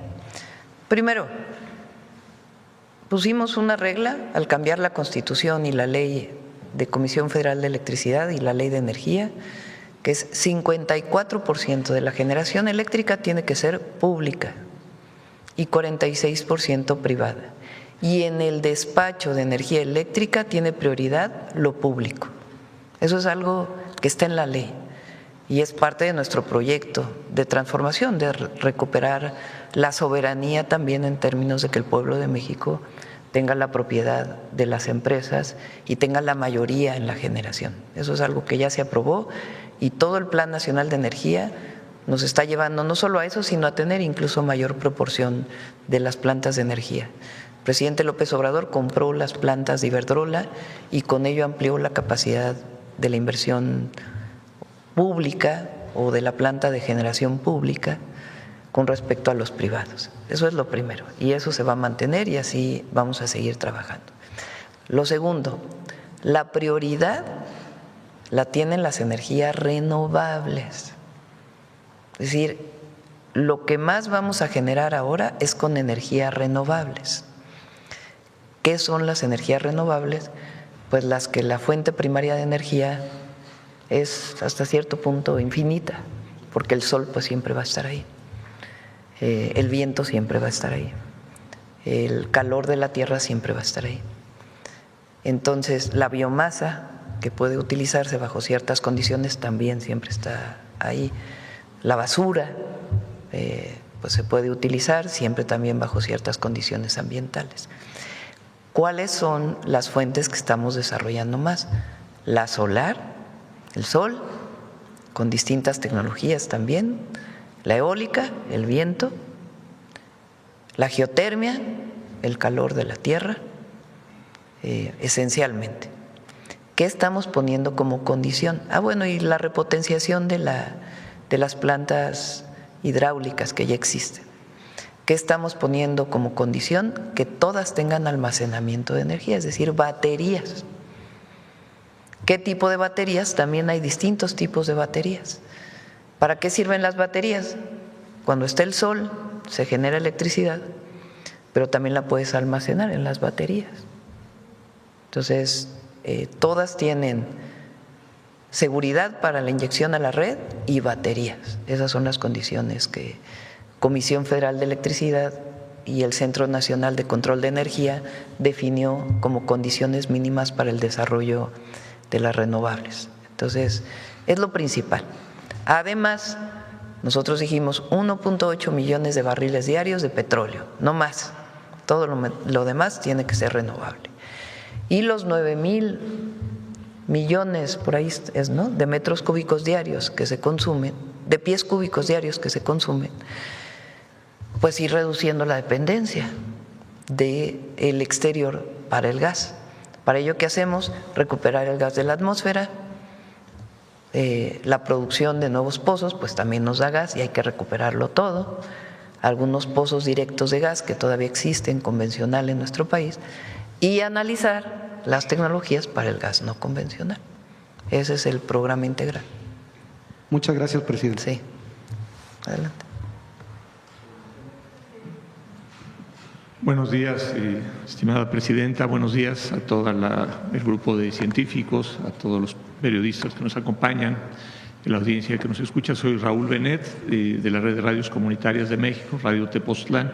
Primero, pusimos una regla al cambiar la Constitución y la ley de Comisión Federal de Electricidad y la Ley de Energía, que es 54% de la generación eléctrica tiene que ser pública y 46% privada. Y en el despacho de energía eléctrica tiene prioridad lo público. Eso es algo que está en la ley y es parte de nuestro proyecto de transformación, de recuperar la soberanía también en términos de que el pueblo de México tenga la propiedad de las empresas y tenga la mayoría en la generación. Eso es algo que ya se aprobó y todo el Plan Nacional de Energía nos está llevando no solo a eso, sino a tener incluso mayor proporción de las plantas de energía. El presidente López Obrador compró las plantas de Iberdrola y con ello amplió la capacidad de la inversión pública o de la planta de generación pública con respecto a los privados. Eso es lo primero y eso se va a mantener y así vamos a seguir trabajando. Lo segundo, la prioridad la tienen las energías renovables. Es decir, lo que más vamos a generar ahora es con energías renovables. ¿Qué son las energías renovables? Pues las que la fuente primaria de energía es hasta cierto punto infinita, porque el sol pues siempre va a estar ahí. El viento siempre va a estar ahí, el calor de la tierra siempre va a estar ahí. Entonces, la biomasa que puede utilizarse bajo ciertas condiciones también siempre está ahí. La basura pues se puede utilizar siempre también bajo ciertas condiciones ambientales. ¿Cuáles son las fuentes que estamos desarrollando más? La solar, el sol, con distintas tecnologías también, la eólica, el viento, la geotermia, el calor de la tierra, esencialmente. ¿Qué estamos poniendo como condición? Bueno, y la repotenciación de las plantas hidráulicas que ya existen. ¿Qué estamos poniendo como condición? Que todas tengan almacenamiento de energía, es decir, baterías. ¿Qué tipo de baterías? También hay distintos tipos de baterías. ¿Para qué sirven las baterías? Cuando está el sol se genera electricidad, pero también la puedes almacenar en las baterías. Entonces, todas tienen seguridad para la inyección a la red y baterías. Esas son las condiciones que Comisión Federal de Electricidad y el Centro Nacional de Control de Energía definió como condiciones mínimas para el desarrollo de las renovables. Entonces, es lo principal. Además, nosotros dijimos 1.8 millones de barriles diarios de petróleo, no más. Todo lo demás tiene que ser renovable. Y los 9,000 millones, por ahí es, ¿no?, de metros cúbicos diarios que se consumen, de pies cúbicos diarios que se consumen, pues ir reduciendo la dependencia del exterior para el gas. Para ello, ¿qué hacemos? Recuperar el gas de la atmósfera. La producción de nuevos pozos pues también nos da gas y hay que recuperarlo todo. Algunos pozos directos de gas que todavía existen, convencional en nuestro país, y analizar las tecnologías para el gas no convencional. Ese es el programa integral. Muchas gracias, presidente. Sí. Adelante. Buenos días, estimada presidenta. Buenos días a todo el grupo de científicos, a todos los periodistas que nos acompañan, a la audiencia que nos escucha. Soy Raúl Benet, de la Red de Radios Comunitarias de México, Radio Tepoztlán,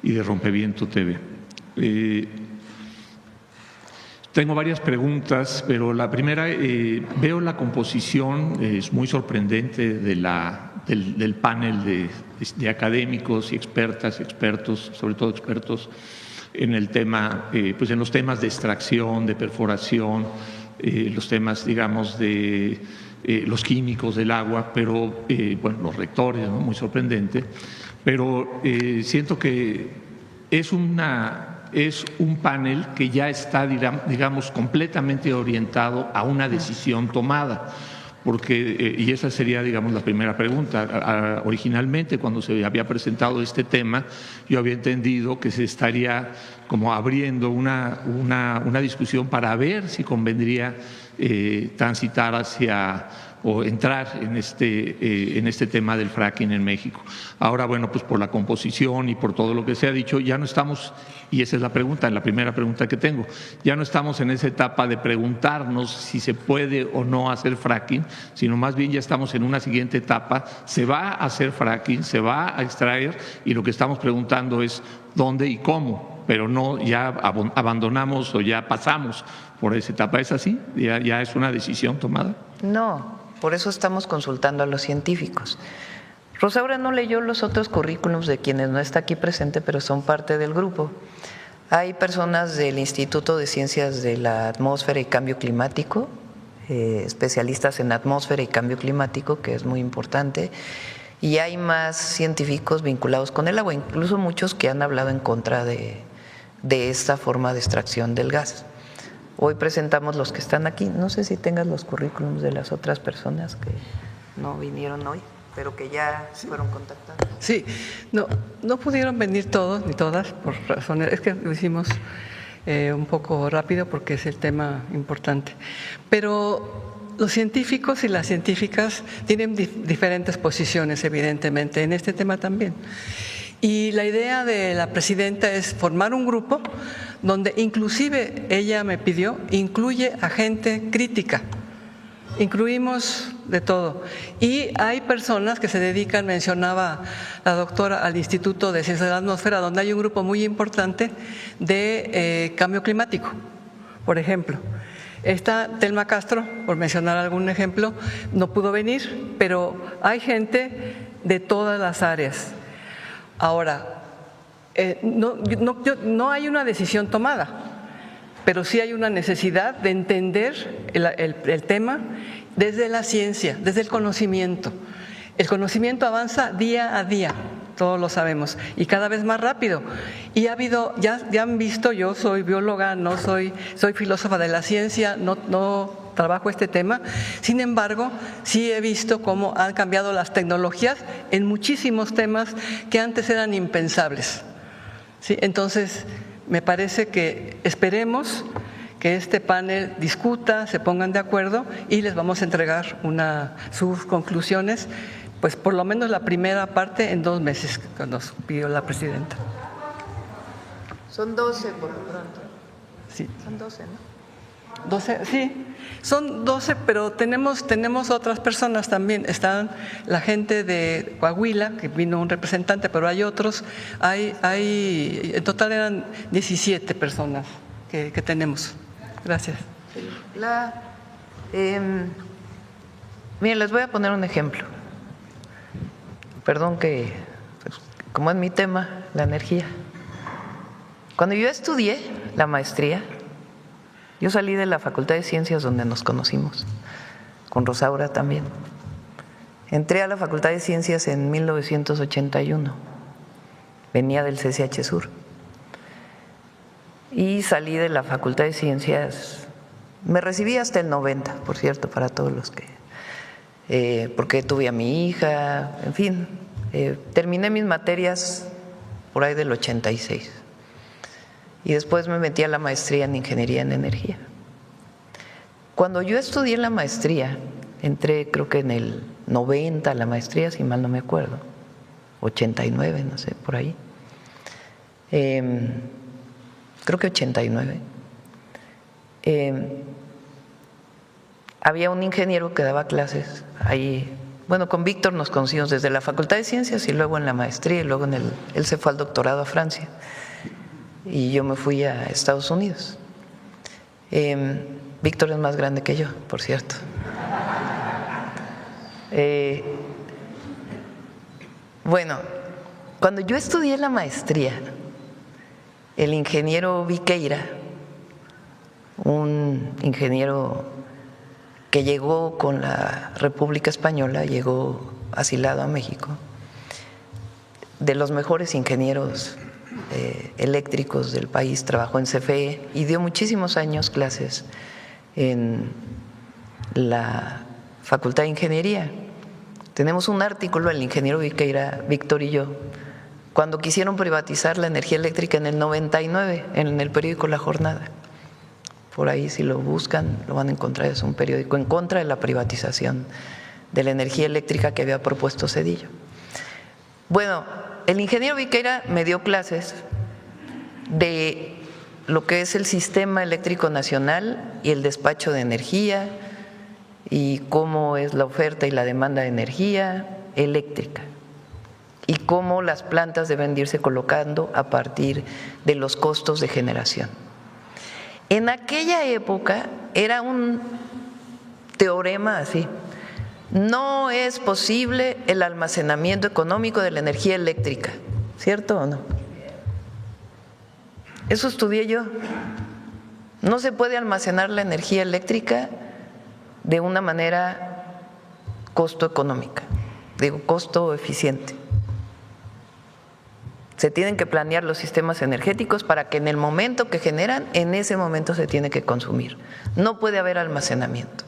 y de Rompeviento TV. Tengo varias preguntas, pero la primera, veo la composición, es muy sorprendente del panel de académicos y expertas, expertos, sobre todo expertos en el tema, pues en los temas de extracción, de perforación, los temas, digamos, de los químicos del agua, pero bueno, los rectores, ¿no?, muy sorprendente, pero siento que es un panel que ya está, digamos, completamente orientado a una decisión tomada. Porque, y esa sería, digamos, la primera pregunta. Originalmente, cuando se había presentado este tema, yo había entendido que se estaría como abriendo una discusión para ver si convendría transitar hacia o entrar en este tema del fracking en México. Ahora, bueno, pues por la composición y por todo lo que se ha dicho, ya no estamos, y esa es la pregunta, la primera pregunta que tengo, ya no estamos en esa etapa de preguntarnos si se puede o no hacer fracking, sino más bien ya estamos en una siguiente etapa, se va a hacer fracking, se va a extraer, y lo que estamos preguntando es dónde y cómo, pero no ya abandonamos o ya pasamos por esa etapa. ¿Es así? ¿Ya es una decisión tomada? No. Por eso estamos consultando a los científicos. Rosaura no leyó los otros currículums de quienes no está aquí presente, pero son parte del grupo. Hay personas del Instituto de Ciencias de la Atmósfera y Cambio Climático, especialistas en atmósfera y cambio climático, que es muy importante, y hay más científicos vinculados con el agua, incluso muchos que han hablado en contra de esta forma de extracción del gas. Hoy presentamos los que están aquí. No sé si tengas los currículums de las otras personas que no vinieron hoy, pero que ya fueron contactadas. Sí, no pudieron venir todos ni todas por razones, es que lo hicimos un poco rápido porque es el tema importante. Pero los científicos y las científicas tienen diferentes posiciones, evidentemente, en este tema también. Y la idea de la presidenta es formar un grupo donde inclusive ella me pidió, incluye a gente crítica, incluimos de todo. Y hay personas que se dedican, mencionaba la doctora, al Instituto de Ciencias de la Atmósfera, donde hay un grupo muy importante de cambio climático, por ejemplo. Está Telma Castro, por mencionar algún ejemplo, no pudo venir, pero hay gente de todas las áreas. Ahora, no hay una decisión tomada, pero sí hay una necesidad de entender el tema desde la ciencia, desde el conocimiento. El conocimiento avanza día a día, todos lo sabemos, y cada vez más rápido. Y ha habido, ya han visto, yo soy bióloga, soy filósofa de la ciencia, no trabajo este tema. Sin embargo, sí he visto cómo han cambiado las tecnologías en muchísimos temas que antes eran impensables. ¿Sí? Entonces, me parece que esperemos que este panel discuta, se pongan de acuerdo y les vamos a entregar sus conclusiones, pues por lo menos la primera parte en 2 meses que nos pidió la presidenta. Son 12 por lo pronto. Sí. Son 12, ¿no? 12, sí, son 12, pero tenemos otras personas también. Están la gente de Coahuila, que vino un representante, pero hay otros. En total eran 17 personas que tenemos. Gracias. Miren, les voy a poner un ejemplo. Perdón que, pues, como es mi tema, la energía. Cuando yo estudié la maestría, yo salí de la Facultad de Ciencias donde nos conocimos, con Rosaura también. Entré a la Facultad de Ciencias en 1981, venía del CCH Sur. Y salí de la Facultad de Ciencias, me recibí hasta el 90, por cierto, para todos los que, porque tuve a mi hija, en fin, terminé mis materias por ahí del 86. Y después me metí a la maestría en Ingeniería en Energía. Cuando yo estudié la maestría, entré creo que en el 90 a la maestría, si mal no me acuerdo, 89, no sé, por ahí. Creo que 89. Había un ingeniero que daba clases ahí. Bueno, con Víctor nos conocimos desde la Facultad de Ciencias y luego en la maestría y luego él se fue al doctorado a Francia. Y yo me fui a Estados Unidos. Víctor es más grande que yo, por cierto. Bueno, cuando yo estudié la maestría, el ingeniero Viqueira, un ingeniero que llegó con la República Española, llegó asilado a México, de los mejores ingenieros eléctricos del país, trabajó en CFE y dio muchísimos años clases en la Facultad de Ingeniería. Tenemos un artículo, el ingeniero Viqueira, Víctor y yo, cuando quisieron privatizar la energía eléctrica en el 99, en el periódico La Jornada. Por ahí, si lo buscan, lo van a encontrar, es un periódico en contra de la privatización de la energía eléctrica que había propuesto Zedillo. Bueno, el ingeniero Viqueira me dio clases de lo que es el sistema eléctrico nacional y el despacho de energía y cómo es la oferta y la demanda de energía eléctrica y cómo las plantas deben irse colocando a partir de los costos de generación. En aquella época era un teorema así: no es posible el almacenamiento económico de la energía eléctrica, ¿cierto o no? Eso estudié yo. No se puede almacenar la energía eléctrica de una manera costo económica, digo costo eficiente. Se tienen que planear los sistemas energéticos para que en el momento que generan, en ese momento se tiene que consumir. No puede haber almacenamiento.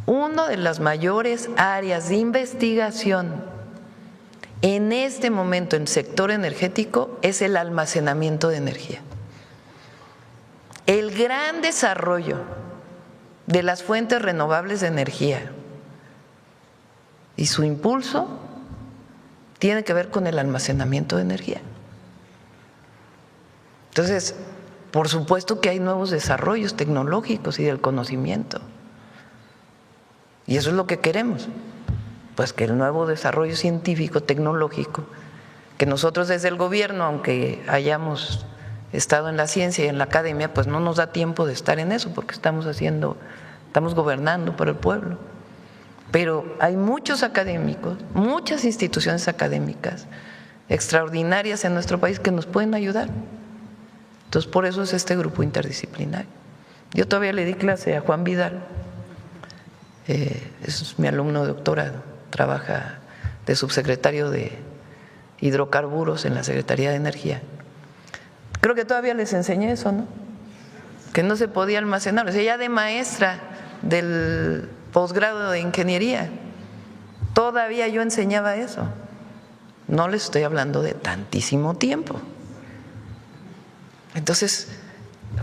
Una de las mayores áreas de investigación en este momento en el sector energético es el almacenamiento de energía. El gran desarrollo de las fuentes renovables de energía y su impulso tiene que ver con el almacenamiento de energía. Entonces, por supuesto que hay nuevos desarrollos tecnológicos y del conocimiento. Y eso es lo que queremos, pues que el nuevo desarrollo científico, tecnológico, que nosotros desde el gobierno, aunque hayamos estado en la ciencia y en la academia, pues no nos da tiempo de estar en eso porque estamos gobernando por el pueblo. Pero hay muchos académicos, muchas instituciones académicas extraordinarias en nuestro país que nos pueden ayudar. Entonces, por eso es este grupo interdisciplinario. Yo todavía le di clase a Juan Vidal, es mi alumno de doctorado, trabaja de subsecretario de hidrocarburos en la Secretaría de Energía. Creo que todavía les enseñé eso, ¿no? Que no se podía almacenar, o sea, ya de maestra del posgrado de ingeniería, todavía yo enseñaba eso. No les estoy hablando de tantísimo tiempo. Entonces,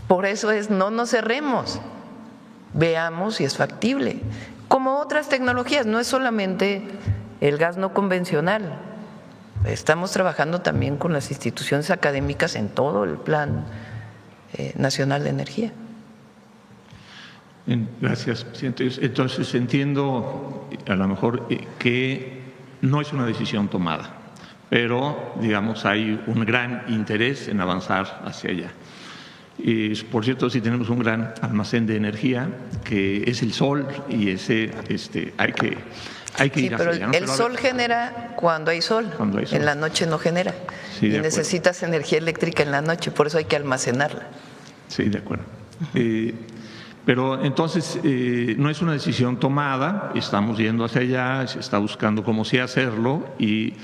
por eso no nos cerremos, veamos si es factible. Como otras tecnologías, no es solamente el gas no convencional, estamos trabajando también con las instituciones académicas en todo el plan Nacional de Energía. Gracias, presidente. Entonces entiendo a lo mejor que no es una decisión tomada, pero digamos hay un gran interés en avanzar hacia allá. Y, por cierto, sí tenemos un gran almacén de energía que es el sol y ese hay que Sí, ir hacia pero allá, ¿no? el sol genera cuando hay sol. Cuando hay sol. En la noche no genera. Sí, y de acuerdo. necesitas energía eléctrica en la noche, por eso hay que almacenarla. Sí, de acuerdo. Pero entonces no es una decisión tomada, estamos yendo hacia allá, se está buscando cómo sí hacerlo, y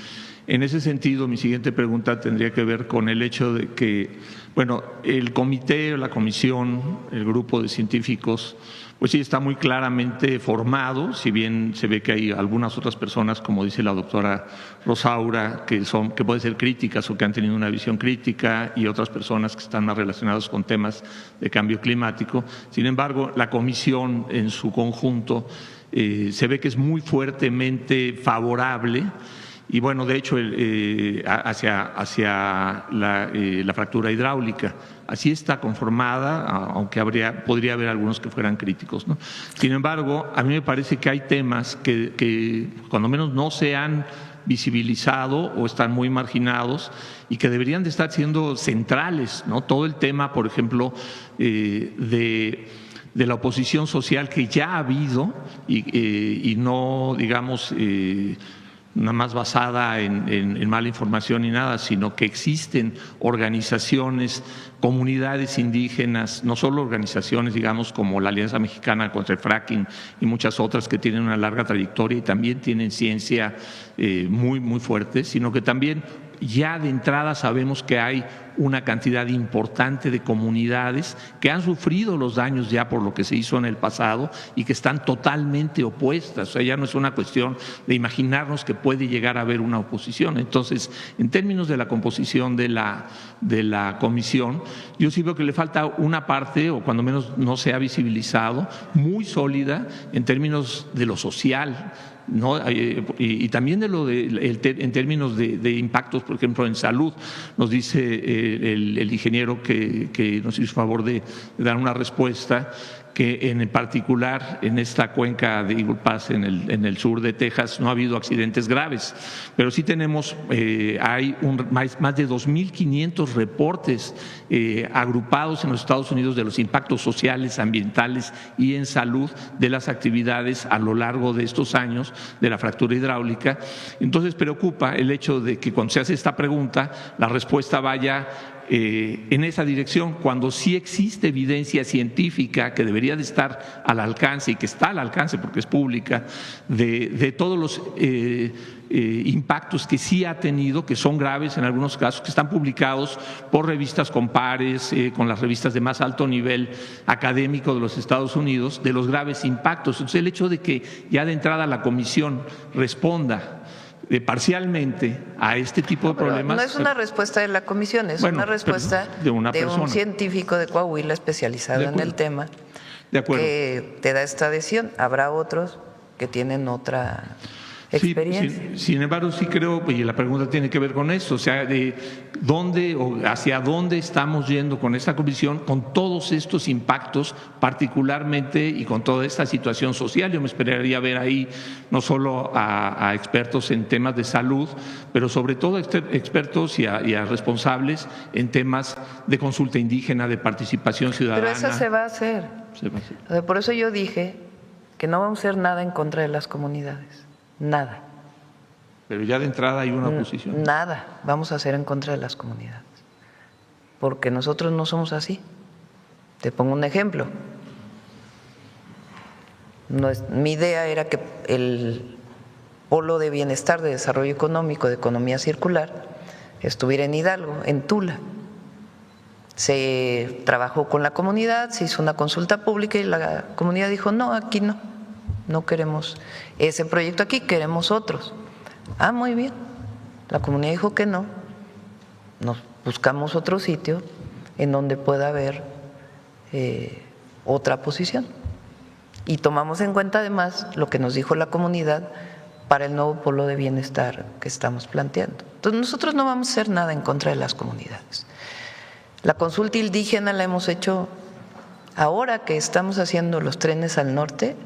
en ese sentido mi siguiente pregunta tendría que ver con el hecho de que, bueno, el comité, la comisión, el grupo de científicos, pues sí está muy claramente formado, si bien se ve que hay algunas otras personas, como dice la doctora Rosaura, que pueden ser críticas o que han tenido una visión crítica, y otras personas que están más relacionadas con temas de cambio climático. Sin embargo, la comisión en su conjunto se ve que es muy fuertemente favorable. Y bueno, de hecho, hacia la fractura hidráulica. Así está conformada, aunque podría haber algunos que fueran críticos, ¿no? Sin embargo, a mí me parece que hay temas que cuando menos no se han visibilizado o están muy marginados y que deberían de estar siendo centrales, ¿no? Todo el tema, por ejemplo, de la oposición social que ya ha habido y no, digamos, nada más basada en mala información ni nada, sino que existen organizaciones, comunidades indígenas, no solo organizaciones, digamos, como la Alianza Mexicana contra el Fracking y muchas otras que tienen una larga trayectoria y también tienen ciencia muy, muy fuerte, sino que también ya de entrada sabemos que hay una cantidad importante de comunidades que han sufrido los daños ya por lo que se hizo en el pasado y que están totalmente opuestas. O sea, ya no es una cuestión de imaginarnos que puede llegar a haber una oposición. Entonces, en términos de la composición de la comisión, yo sí veo que le falta una parte, o cuando menos no se ha visibilizado, muy sólida en términos de lo social, ¿no? Y también en términos de impactos, por ejemplo, en salud. Nos dice el ingeniero que nos hizo favor de dar una respuesta, que en particular en esta cuenca de Eagle Pass en el sur de Texas no ha habido accidentes graves, pero sí tenemos, hay más de 2.500 reportes agrupados en los Estados Unidos de los impactos sociales, ambientales y en salud de las actividades a lo largo de estos años de la fractura hidráulica. Entonces preocupa el hecho de que cuando se hace esta pregunta la respuesta vaya en esa dirección, cuando sí existe evidencia científica que debería de estar al alcance y que está al alcance porque es pública de todos los impactos que sí ha tenido, que son graves en algunos casos, que están publicados por revistas con pares, con las revistas de más alto nivel académico de los Estados Unidos, de los graves impactos. Entonces, el hecho de que ya de entrada la comisión responda parcialmente a este tipo de problemas. No es una respuesta de la comisión, es una respuesta de un científico de Coahuila especializado en el tema que te da esta adhesión. Habrá otros que tienen otra experiencia. Sí, sin embargo, sí creo, y la pregunta tiene que ver con eso, o sea, de dónde o hacia dónde estamos yendo con esta comisión, con todos estos impactos, particularmente y con toda esta situación social. Yo me esperaría ver ahí no solo a expertos en temas de salud, pero sobre todo expertos y a responsables en temas de consulta indígena, de participación ciudadana. Pero eso se va a hacer. Por eso yo dije que no vamos a hacer nada en contra de las comunidades. Nada. Pero ya de entrada hay una oposición. Nada vamos a hacer en contra de las comunidades, porque nosotros no somos así. Te pongo un ejemplo. Mi idea era que el Polo de Bienestar, de Desarrollo Económico, de Economía Circular, estuviera en Hidalgo, en Tula. Se trabajó con la comunidad, se hizo una consulta pública y la comunidad dijo, no, aquí no queremos ese proyecto aquí, queremos otros. Ah, muy bien. La comunidad dijo que no. Nos buscamos otro sitio en donde pueda haber otra posición. Y tomamos en cuenta además lo que nos dijo la comunidad para el nuevo polo de bienestar que estamos planteando. Entonces nosotros no vamos a hacer nada en contra de las comunidades. La consulta indígena la hemos hecho, ahora que estamos haciendo los trenes al norte,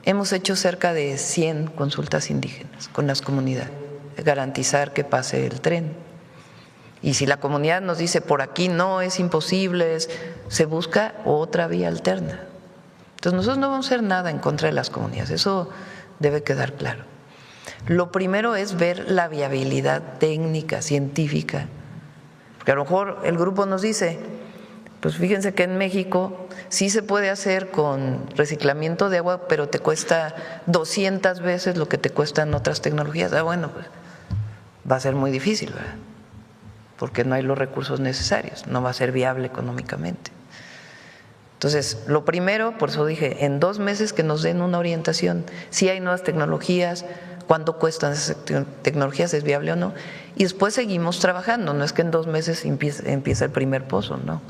hemos hecho cerca de 100 consultas indígenas con las comunidades, garantizar que pase el tren. Y si la comunidad nos dice por aquí no, es imposible, se busca otra vía alterna. Entonces nosotros no vamos a hacer nada en contra de las comunidades, eso debe quedar claro. Lo primero es ver la viabilidad técnica, científica, porque a lo mejor el grupo nos dice, pues fíjense que en México sí se puede hacer con reciclamiento de agua, pero te cuesta 200 veces lo que te cuestan otras tecnologías. Bueno, pues va a ser muy difícil, ¿verdad? Porque no hay los recursos necesarios, no va a ser viable económicamente. Entonces, lo primero, por eso dije, en 2 meses que nos den una orientación, si hay nuevas tecnologías, cuánto cuestan esas tecnologías, es viable o no, y después seguimos trabajando, no es que en 2 meses empieza el primer pozo, no.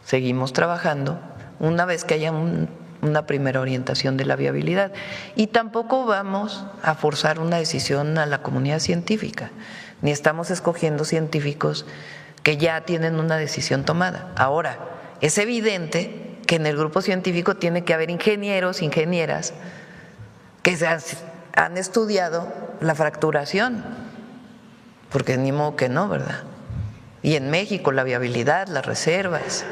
Seguimos trabajando una vez que haya una primera orientación de la viabilidad, y tampoco vamos a forzar una decisión a la comunidad científica, ni estamos escogiendo científicos que ya tienen una decisión tomada. Ahora, es evidente que en el grupo científico tiene que haber ingenieros, ingenieras que han estudiado la fracturación, porque ni modo que no, ¿verdad? Y en México la viabilidad, las reservas,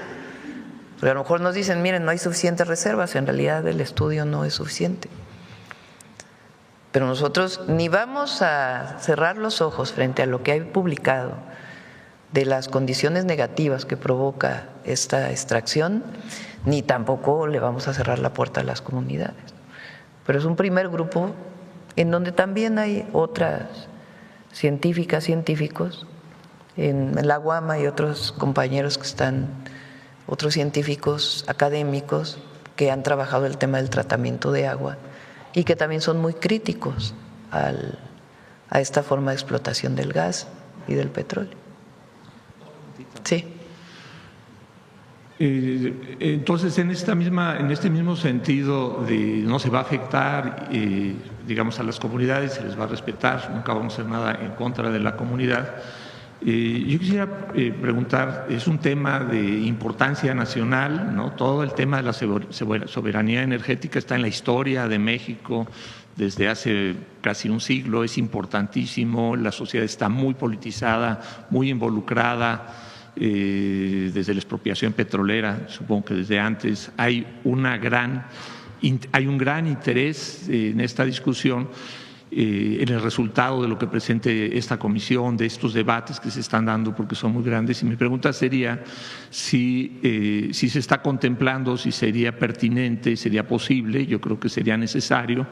porque a lo mejor nos dicen, miren, no hay suficientes reservas, en realidad el estudio no es suficiente. Pero nosotros ni vamos a cerrar los ojos frente a lo que hay publicado de las condiciones negativas que provoca esta extracción, ni tampoco le vamos a cerrar la puerta a las comunidades. Pero es un primer grupo en donde también hay otras científicas, científicos, en la UAM y otros compañeros que están, otros científicos académicos que han trabajado el tema del tratamiento de agua y que también son muy críticos a esta forma de explotación del gas y del petróleo. Sí. Entonces, en este mismo sentido, no se va a afectar, digamos, a las comunidades, se les va a respetar, nunca vamos a hacer nada en contra de la comunidad. Yo quisiera preguntar, es un tema de importancia nacional, ¿no? Todo el tema de la soberanía energética está en la historia de México desde hace casi un siglo, es importantísimo, la sociedad está muy politizada, muy involucrada. Desde la expropiación petrolera, supongo que desde antes, hay un gran interés en esta discusión, en el resultado de lo que presente esta comisión, de estos debates que se están dando, porque son muy grandes. Y mi pregunta sería si se está contemplando, si sería pertinente, sería posible, yo creo que sería necesario,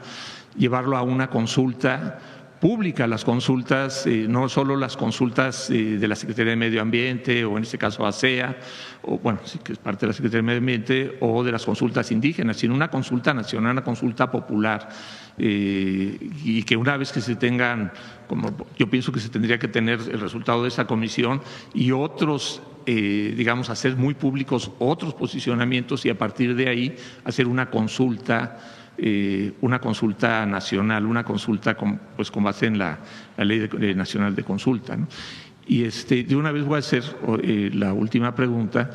llevarlo a una consulta pública, las consultas, no solo las consultas de la Secretaría de Medio Ambiente o en este caso ASEA, o bueno, sí que es parte de la Secretaría de Medio Ambiente, o de las consultas indígenas, sino una consulta nacional, una consulta popular, y que una vez que se tengan, como yo pienso que se tendría que tener el resultado de esa comisión y otros, digamos, hacer muy públicos otros posicionamientos y a partir de ahí hacer una consulta nacional, una consulta con base en la Ley Nacional de Consulta, ¿no? Y de una vez voy a hacer la última pregunta,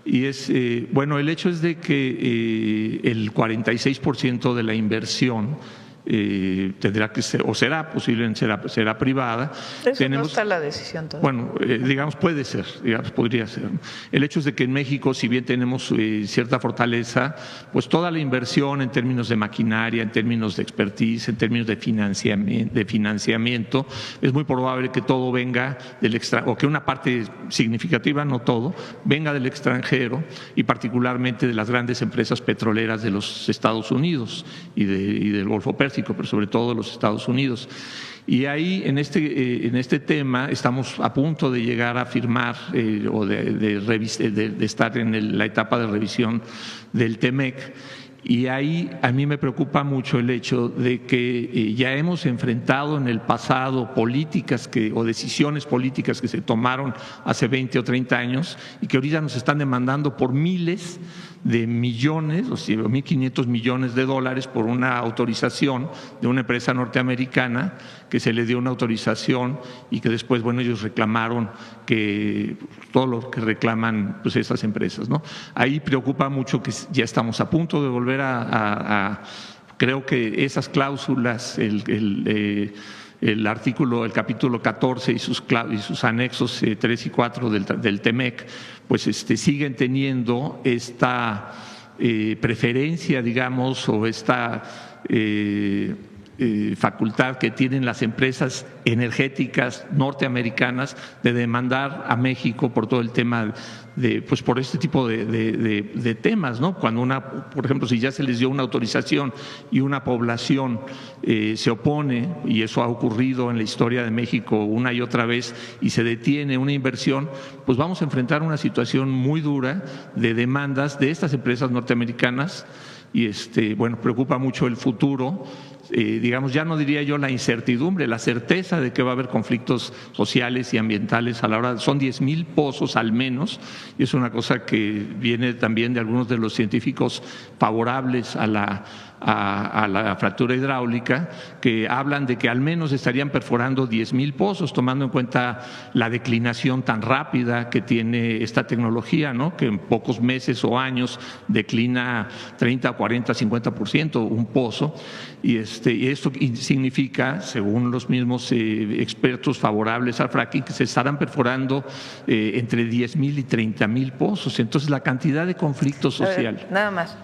y es, bueno, el hecho es de que el 46% de la inversión tendrá que ser, o será posiblemente será privada. Eso no está la decisión todavía. Bueno, digamos, puede ser, digamos, podría ser. El hecho es de que en México, si bien tenemos cierta fortaleza, pues toda la inversión en términos de maquinaria, en términos de expertise, en términos de financiamiento, es muy probable que todo venga del extranjero, o que una parte significativa, no todo, venga del extranjero y particularmente de las grandes empresas petroleras de los Estados Unidos y del Golfo Pérsico, pero sobre todo de los Estados Unidos. Y ahí, en este tema, estamos a punto de llegar a firmar o de estar en la etapa de revisión del TEMEC. Y ahí a mí me preocupa mucho el hecho de que ya hemos enfrentado en el pasado políticas o decisiones políticas que se tomaron hace 20 o 30 años y que ahorita nos están demandando por miles millones, o sea, 1.500 millones de dólares por una autorización de una empresa norteamericana que se le dio una autorización y que después, bueno, ellos reclamaron que todo lo que reclaman pues esas empresas, ¿no? Ahí preocupa mucho que ya estamos a punto de volver creo que esas cláusulas, el artículo, el capítulo 14 y sus anexos 3 y 4 del TEMEC, pues siguen teniendo esta preferencia, digamos, o esta facultad que tienen las empresas energéticas norteamericanas de demandar a México por todo el tema pues por este tipo de temas, ¿no? Cuando por ejemplo, si ya se les dio una autorización y una población se opone, y eso ha ocurrido en la historia de México una y otra vez, y se detiene una inversión, pues vamos a enfrentar una situación muy dura de demandas de estas empresas norteamericanas y bueno, preocupa mucho el futuro. Digamos, ya no diría yo la incertidumbre, la certeza de que va a haber conflictos sociales y ambientales a la hora, son 10,000 pozos al menos, y es una cosa que viene también de algunos de los científicos favorables a la fractura hidráulica, que hablan de que al menos estarían perforando 10,000 pozos, tomando en cuenta la declinación tan rápida que tiene esta tecnología, ¿no? Que en pocos meses o años declina 30, 40, 50% un pozo, y esto significa, según los mismos expertos favorables al fracking, que se estarán perforando entre 10,000 y 30,000 pozos. Entonces, la cantidad de conflicto social. Nada más.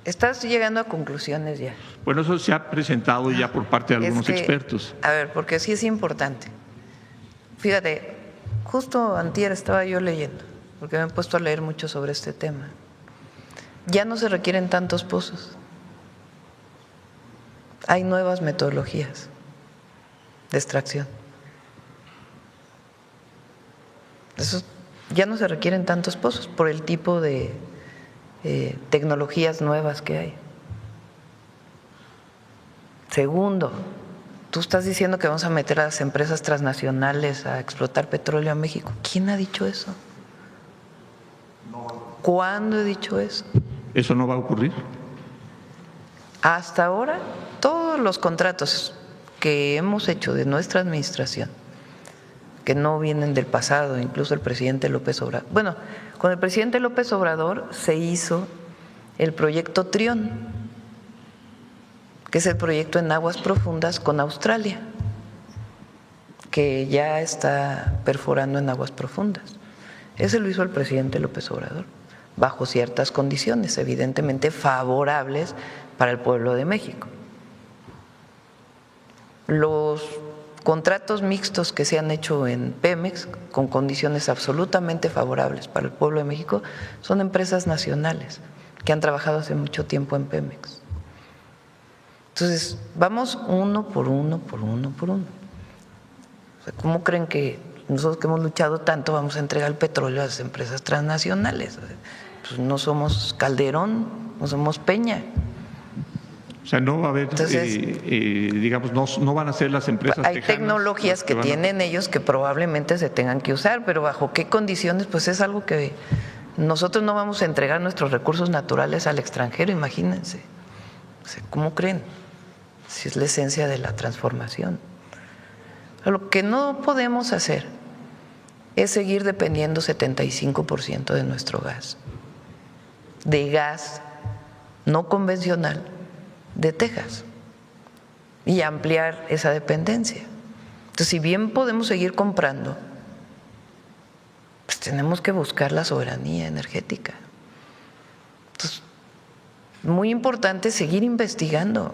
Estás llegando a conclusiones ya. Bueno, eso se ha presentado ya por parte de algunos expertos. A ver, porque sí es importante. Fíjate, justo antier estaba yo leyendo, porque me he puesto a leer mucho sobre este tema. Ya no se requieren tantos pozos. Hay nuevas metodologías de extracción. Eso, ya no se requieren tantos pozos por el tipo de tecnologías nuevas que hay. Segundo, tú estás diciendo que vamos a meter a las empresas transnacionales a explotar petróleo a México. ¿Quién ha dicho eso? ¿Cuándo he dicho eso? ¿Eso no va a ocurrir? Hasta ahora, todos los contratos que hemos hecho de nuestra administración, que no vienen del pasado, incluso el presidente López Obrador. Bueno, con el presidente López Obrador se hizo el proyecto Trión, que es el proyecto en aguas profundas con Australia, que ya está perforando en aguas profundas. Ese lo hizo el presidente López Obrador, bajo ciertas condiciones, evidentemente favorables para el pueblo de México. Los contratos mixtos que se han hecho en Pemex, con condiciones absolutamente favorables para el pueblo de México, son empresas nacionales que han trabajado hace mucho tiempo en Pemex. Entonces, vamos uno por uno, por uno, por uno. O sea, ¿cómo creen que nosotros que hemos luchado tanto vamos a entregar el petróleo a las empresas transnacionales? Pues no somos Calderón, no somos Peña. O sea, no va a haber, digamos, no van a ser las empresas hay tecnologías que tienen ellos que probablemente se tengan que usar, pero ¿bajo qué condiciones? Pues es algo que nosotros no vamos a entregar nuestros recursos naturales al extranjero, imagínense. O sea, ¿cómo creen? Si es la esencia de la transformación. Lo que no podemos hacer es seguir dependiendo 75% de nuestro gas, de gas no convencional de Texas, y ampliar esa dependencia. Entonces, si bien podemos seguir comprando, pues tenemos que buscar la soberanía energética. Entonces, muy importante seguir investigando.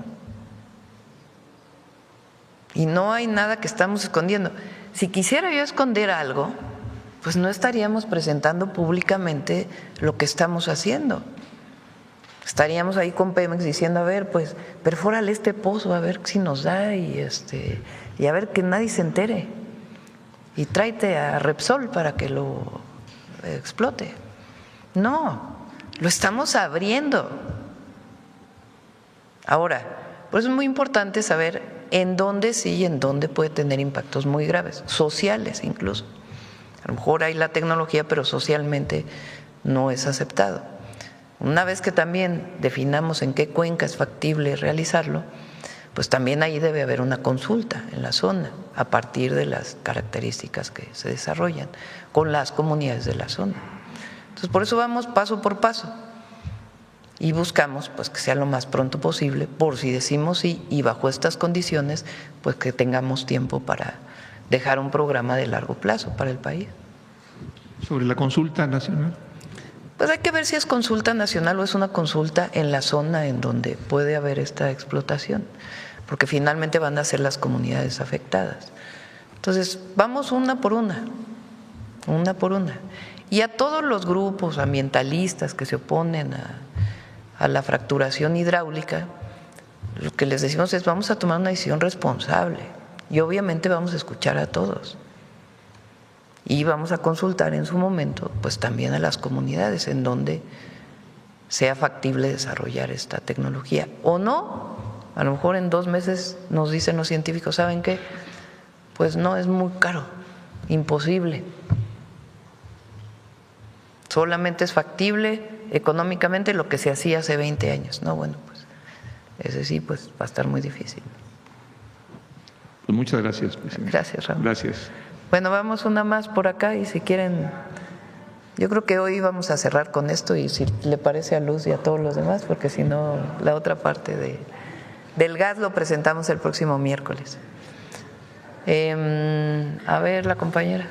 Y no hay nada que estamos escondiendo. Si quisiera yo esconder algo, pues no estaríamos presentando públicamente lo que estamos haciendo. Estaríamos ahí con Pemex diciendo, a ver, pues perfórale este pozo, a ver si nos da y a ver que nadie se entere. Y tráete a Repsol para que lo explote. No, lo estamos abriendo. Ahora, por eso es muy importante saber en dónde sí y en dónde puede tener impactos muy graves, sociales incluso. A lo mejor hay la tecnología, pero socialmente no es aceptado. Una vez que también definamos en qué cuenca es factible realizarlo, pues también ahí debe haber una consulta en la zona a partir de las características que se desarrollan con las comunidades de la zona. Entonces, por eso vamos paso por paso y buscamos pues que sea lo más pronto posible, por si decimos sí y bajo estas condiciones, pues que tengamos tiempo para dejar un programa de largo plazo para el país. Sobre la consulta nacional. Pues hay que ver si es consulta nacional o es una consulta en la zona en donde puede haber esta explotación, porque finalmente van a ser las comunidades afectadas. Entonces, vamos una por una. Y a todos los grupos ambientalistas que se oponen a la fracturación hidráulica, lo que les decimos es vamos a tomar una decisión responsable y obviamente vamos a escuchar a todos. Y vamos a consultar en su momento pues también a las comunidades en donde sea factible desarrollar esta tecnología o no. A lo mejor en 2 meses nos dicen los científicos, ¿saben qué? Pues no, es muy caro, imposible. Solamente es factible económicamente lo que se hacía hace 20 años. No, bueno, pues ese sí, pues va a estar muy difícil. Pues muchas gracias, presidente. Gracias, Ramón. Gracias. Bueno, vamos una más por acá y si quieren, yo creo que hoy vamos a cerrar con esto y si le parece a Luz y a todos los demás, porque si no, la otra parte del gas lo presentamos el próximo miércoles. A ver, la compañera.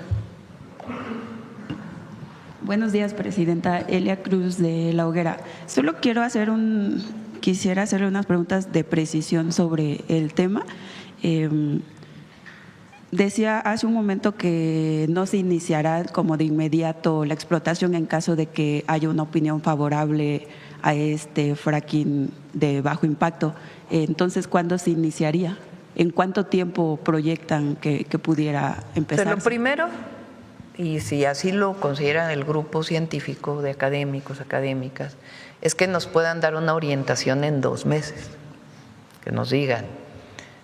Buenos días, presidenta. Elia Cruz de La Hoguera. Solo quisiera hacerle unas preguntas de precisión sobre el tema. Decía hace un momento que no se iniciará como de inmediato la explotación en caso de que haya una opinión favorable a este fracking de bajo impacto. Entonces, ¿cuándo se iniciaría? ¿En cuánto tiempo proyectan que pudiera empezar? Lo primero, y si así lo consideran el grupo científico de académicos, académicas, es que nos puedan dar una orientación en 2 meses, que nos digan.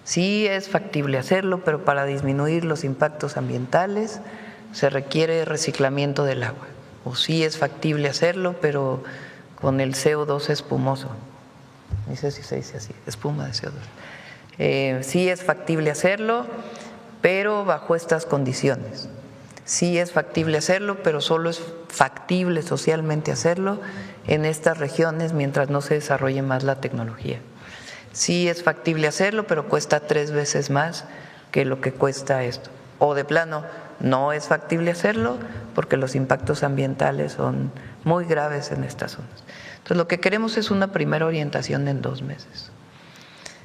Sí es factible hacerlo, pero para disminuir los impactos ambientales se requiere reciclamiento del agua. O sí es factible hacerlo, pero con el CO2 espumoso. No sé si se dice así, espuma de CO2. Sí es factible hacerlo, pero bajo estas condiciones. Sí es factible hacerlo, pero solo es factible socialmente hacerlo en estas regiones mientras no se desarrolle más la tecnología. Sí es factible hacerlo, pero cuesta 3 veces más que lo que cuesta esto. O de plano, no es factible hacerlo porque los impactos ambientales son muy graves en estas zonas. Entonces, lo que queremos es una primera orientación en 2 meses.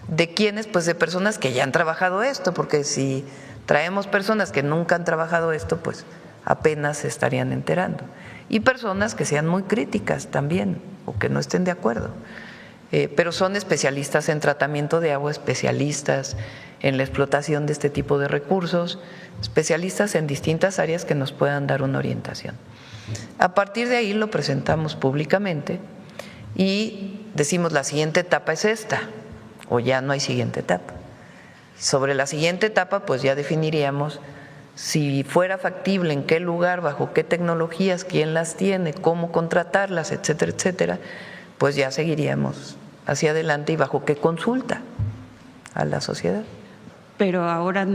¿De quiénes? Pues de personas que ya han trabajado esto, porque si traemos personas que nunca han trabajado esto, pues apenas se estarían enterando. Y personas que sean muy críticas también o que no estén de acuerdo. Pero son especialistas en tratamiento de agua, especialistas en la explotación de este tipo de recursos, especialistas en distintas áreas que nos puedan dar una orientación. A partir de ahí lo presentamos públicamente y decimos la siguiente etapa es esta, o ya no hay siguiente etapa. Sobre la siguiente etapa pues ya definiríamos si fuera factible, en qué lugar, bajo qué tecnologías, quién las tiene, cómo contratarlas, etcétera, etcétera, pues ya seguiríamos hacia adelante y bajo qué consulta a la sociedad. Pero ahora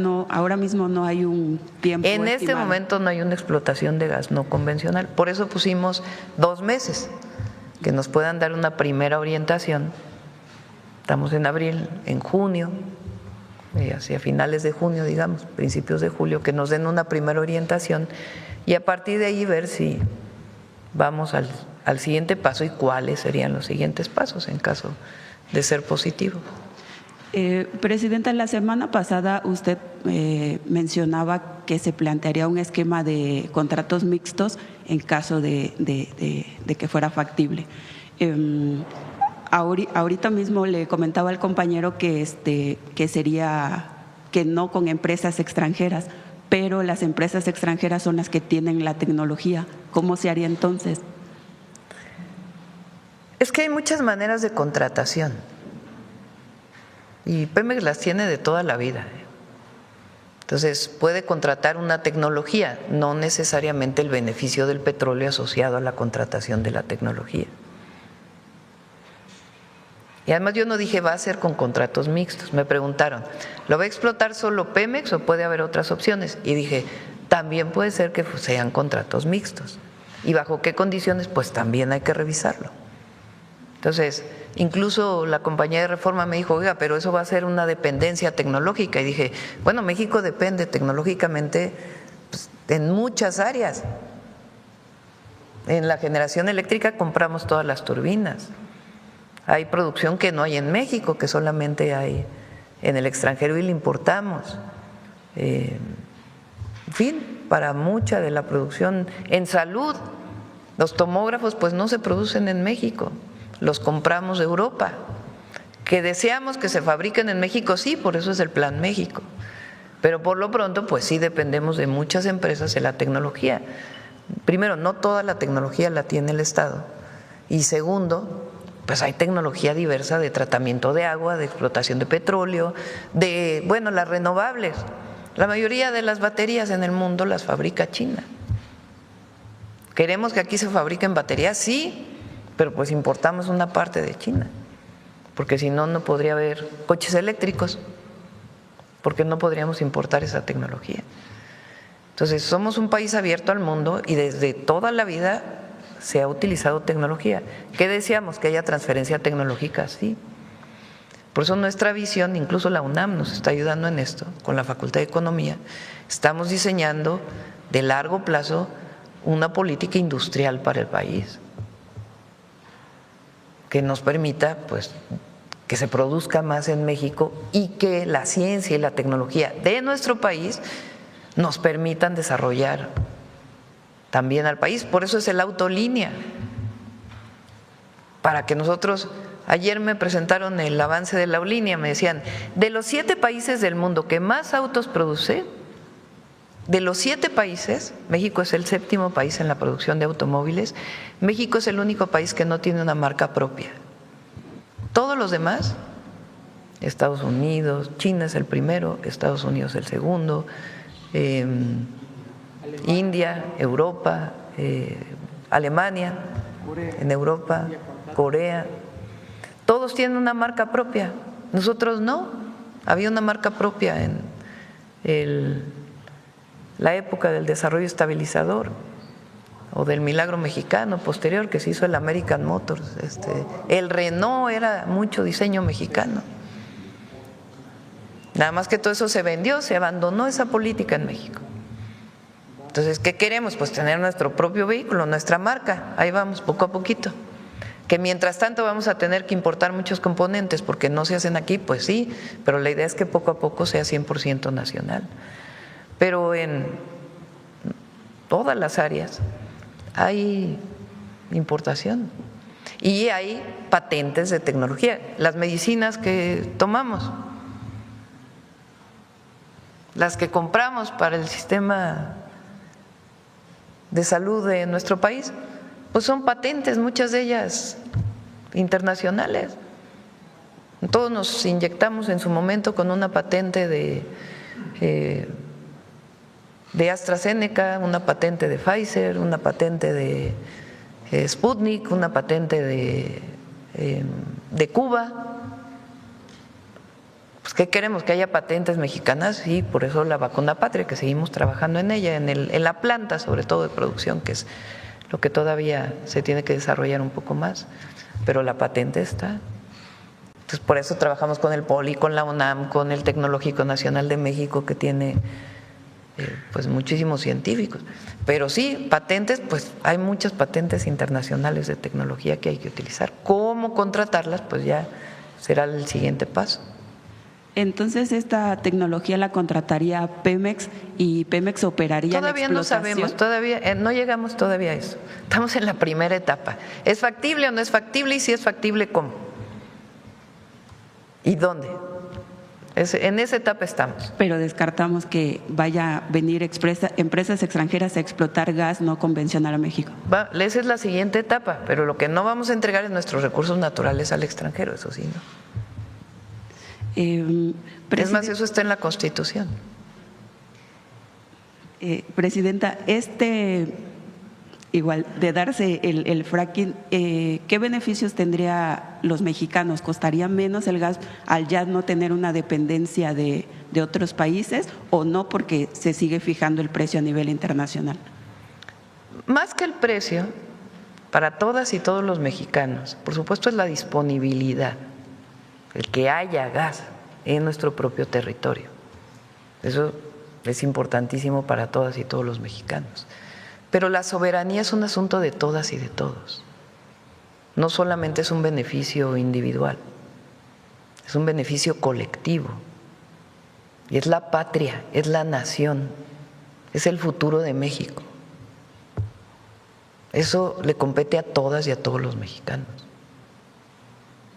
mismo no hay un tiempo en este estimado. momento no hay una explotación de gas no convencional, por eso pusimos 2 meses, que nos puedan dar una primera orientación. Estamos en abril, en junio, hacia finales de junio, digamos, principios de julio, que nos den una primera orientación y a partir de ahí ver si vamos al siguiente paso y cuáles serían los siguientes pasos en caso de ser positivo. Presidenta, la semana pasada usted mencionaba que se plantearía un esquema de contratos mixtos en caso de que fuera factible. Ahorita mismo le comentaba al compañero que sería que no con empresas extranjeras, pero las empresas extranjeras son las que tienen la tecnología. ¿Cómo se haría entonces? Es que hay muchas maneras de contratación y Pemex las tiene de toda la vida. Entonces puede contratar una tecnología, no necesariamente el beneficio del petróleo asociado a la contratación de la tecnología. Y además yo no dije va a ser con contratos mixtos. Me preguntaron, ¿lo va a explotar solo Pemex o puede haber otras opciones? Y dije, también puede ser que sean contratos mixtos. ¿Y bajo qué condiciones? Pues también hay que revisarlo. Entonces, incluso la compañía de Reforma me dijo, oiga, pero eso va a ser una dependencia tecnológica. Y dije, bueno, México depende tecnológicamente pues, en muchas áreas. En la generación eléctrica compramos todas las turbinas. Hay producción que no hay en México, que solamente hay en el extranjero y la importamos. En fin, para mucha de la producción en salud, los tomógrafos pues no se producen en México, los compramos de Europa. Que deseamos que se fabriquen en México, sí, por eso es el Plan México. Pero por lo pronto pues sí dependemos de muchas empresas en la tecnología. Primero, no toda la tecnología la tiene el Estado. Y segundo, pues hay tecnología diversa de tratamiento de agua, de explotación de petróleo, de, bueno, las renovables. La mayoría de las baterías en el mundo las fabrica China. ¿Queremos que aquí se fabriquen baterías? Sí, pero pues importamos una parte de China, porque si no, no podría haber coches eléctricos, porque no podríamos importar esa tecnología. Entonces, somos un país abierto al mundo y desde toda la vida se ha utilizado tecnología. ¿Qué deseamos? Que haya transferencia tecnológica, sí. Por eso nuestra visión, incluso la UNAM nos está ayudando en esto, con la Facultad de Economía, estamos diseñando de largo plazo una política industrial para el país que nos permita pues, que se produzca más en México y que la ciencia y la tecnología de nuestro país nos permitan desarrollar también al país. Por eso es el autolínea, para que nosotros… Ayer me presentaron el avance de la autolínea, me decían, de los 7 países del mundo que más autos produce, de los 7 países, México es el 7º país en la producción de automóviles, México es el único país que no tiene una marca propia. Todos los demás, Estados Unidos, China es el primero, Estados Unidos el segundo, India, Europa, Alemania, en Europa, Corea, todos tienen una marca propia, nosotros no. Había una marca propia en la época del desarrollo estabilizador o del milagro mexicano posterior que se hizo el American Motors. El Renault era mucho diseño mexicano. Nada más que todo eso se vendió, se abandonó esa política en México. Entonces, ¿qué queremos? Pues tener nuestro propio vehículo, nuestra marca. Ahí vamos, poco a poquito. Que mientras tanto vamos a tener que importar muchos componentes porque no se hacen aquí, pues sí, pero la idea es que poco a poco sea 100% nacional. Pero en todas las áreas hay importación y hay patentes de tecnología. Las medicinas que tomamos, las que compramos para el sistema de salud de nuestro país, pues son patentes, muchas de ellas internacionales. Todos nos inyectamos en su momento con una patente de AstraZeneca, una patente de Pfizer, una patente de Sputnik, una patente de Cuba. Pues, ¿qué queremos? Que haya patentes mexicanas y por eso la vacuna patria, que seguimos trabajando en ella, en la planta sobre todo de producción, que es lo que todavía se tiene que desarrollar un poco más, pero la patente está. Entonces, por eso trabajamos con el POLI, con la UNAM, con el Tecnológico Nacional de México, que tiene pues muchísimos científicos. Pero sí, patentes, pues hay muchas patentes internacionales de tecnología que hay que utilizar. ¿Cómo contratarlas? Pues ya será el siguiente paso. Entonces, ¿esta tecnología la contrataría Pemex y Pemex operaría todavía la explotación? No sabemos, todavía no llegamos todavía a eso. Estamos en la primera etapa. ¿Es factible o no es factible? Y si es factible, ¿cómo? ¿Y dónde? En esa etapa estamos. Pero descartamos que vaya a venir empresas extranjeras a explotar gas no convencional a México. Esa es la siguiente etapa, pero lo que no vamos a entregar es nuestros recursos naturales al extranjero, eso sí, ¿no? Es más, eso está en la Constitución. Presidenta, igual, de darse el fracking, ¿qué beneficios tendría los mexicanos? ¿Costaría menos el gas al ya no tener una dependencia de otros países o no, porque se sigue fijando el precio a nivel internacional? Más que el precio, para todas y todos los mexicanos, por supuesto, es la disponibilidad, el que haya gas en nuestro propio territorio. Eso es importantísimo para todas y todos los mexicanos. Pero la soberanía es un asunto de todas y de todos. No solamente es un beneficio individual, es un beneficio colectivo. Y es la patria, es la nación, es el futuro de México. Eso le compete a todas y a todos los mexicanos.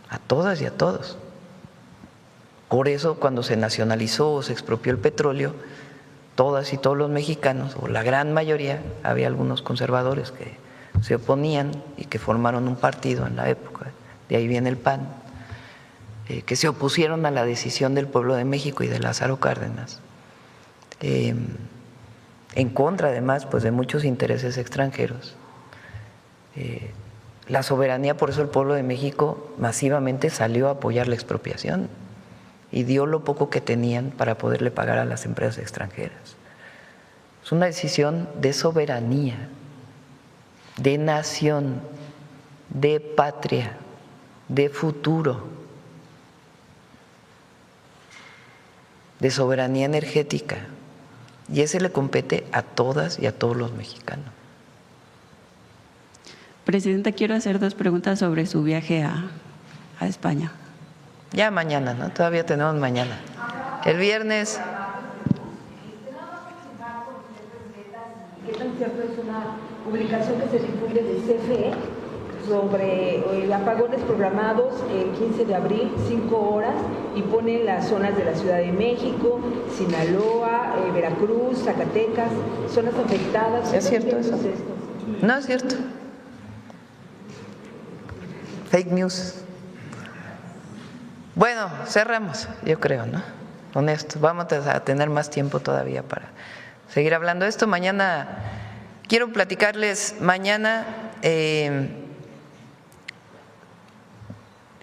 A todas y a todos. Por eso, cuando se nacionalizó o se expropió el petróleo, todas y todos los mexicanos, o la gran mayoría, había algunos conservadores que se oponían y que formaron un partido en la época, de ahí viene el PAN, que se opusieron a la decisión del pueblo de México y de Lázaro Cárdenas, en contra además pues de muchos intereses extranjeros. La soberanía, por eso el pueblo de México masivamente salió a apoyar la expropiación y dio lo poco que tenían para poderle pagar a las empresas extranjeras. Es una decisión de soberanía, de nación, de patria, de futuro, de soberanía energética, y ese le compete a todas y a todos los mexicanos. Presidenta, quiero hacer 2 preguntas sobre su viaje a España. Ya mañana, ¿no? Todavía tenemos mañana. El viernes. ¿Qué tan cierto es una publicación que se difunde de CFE sobre apagones programados el 15 de abril, 5 horas, y pone las zonas de la Ciudad de México, Sinaloa, Veracruz, Zacatecas, zonas afectadas? ¿Es cierto eso? No es cierto. Fake news. Bueno, cerramos, yo creo, ¿no? Honesto, vamos a tener más tiempo todavía para seguir hablando de esto. Mañana, quiero platicarles mañana,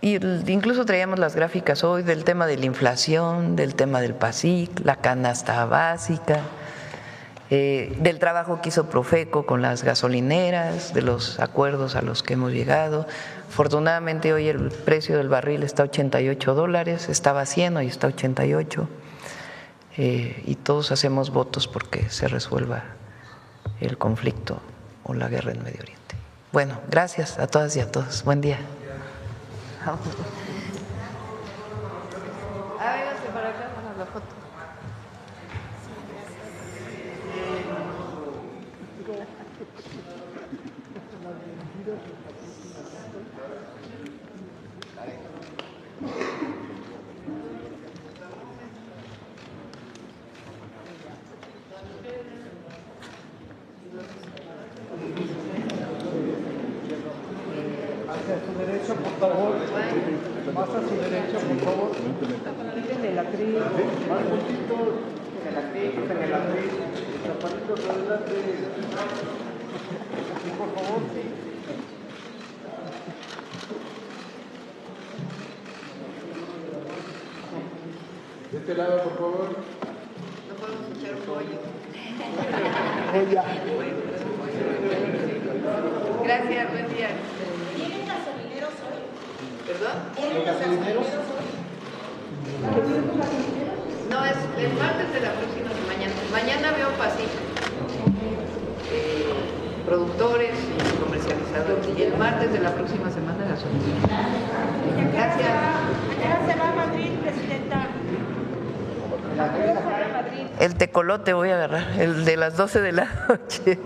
incluso traíamos las gráficas hoy del tema de la inflación, del tema del PASIC, la canasta básica, del trabajo que hizo Profeco con las gasolineras, de los acuerdos a los que hemos llegado. Afortunadamente hoy el precio del barril está a $88, estaba a 100, hoy está a 88, y todos hacemos votos porque se resuelva el conflicto o la guerra en Medio Oriente. Bueno, gracias a todas y a todos. Buen día. Véngase para acá para la foto. Hacia su derecha, por favor. Más a su derecha, por favor. Quiten el atril. Más poquito. En el atril, quiten el atril. Zapatitos adelante. Aquí, por favor. De este lado, por favor. No podemos echar un bollo. Gracias, buen día. ¿Vienen gasolineros hoy? ¿Perdón? ¿Vienen gasolineros hoy? No, es el martes de la próxima semana. Mañana veo PASIC, productores y comercializadores. Y el martes de la próxima semana gasolina. Gracias. Mañana se va a Madrid, presidenta. El tecolote voy a agarrar, el de las 12 de la noche.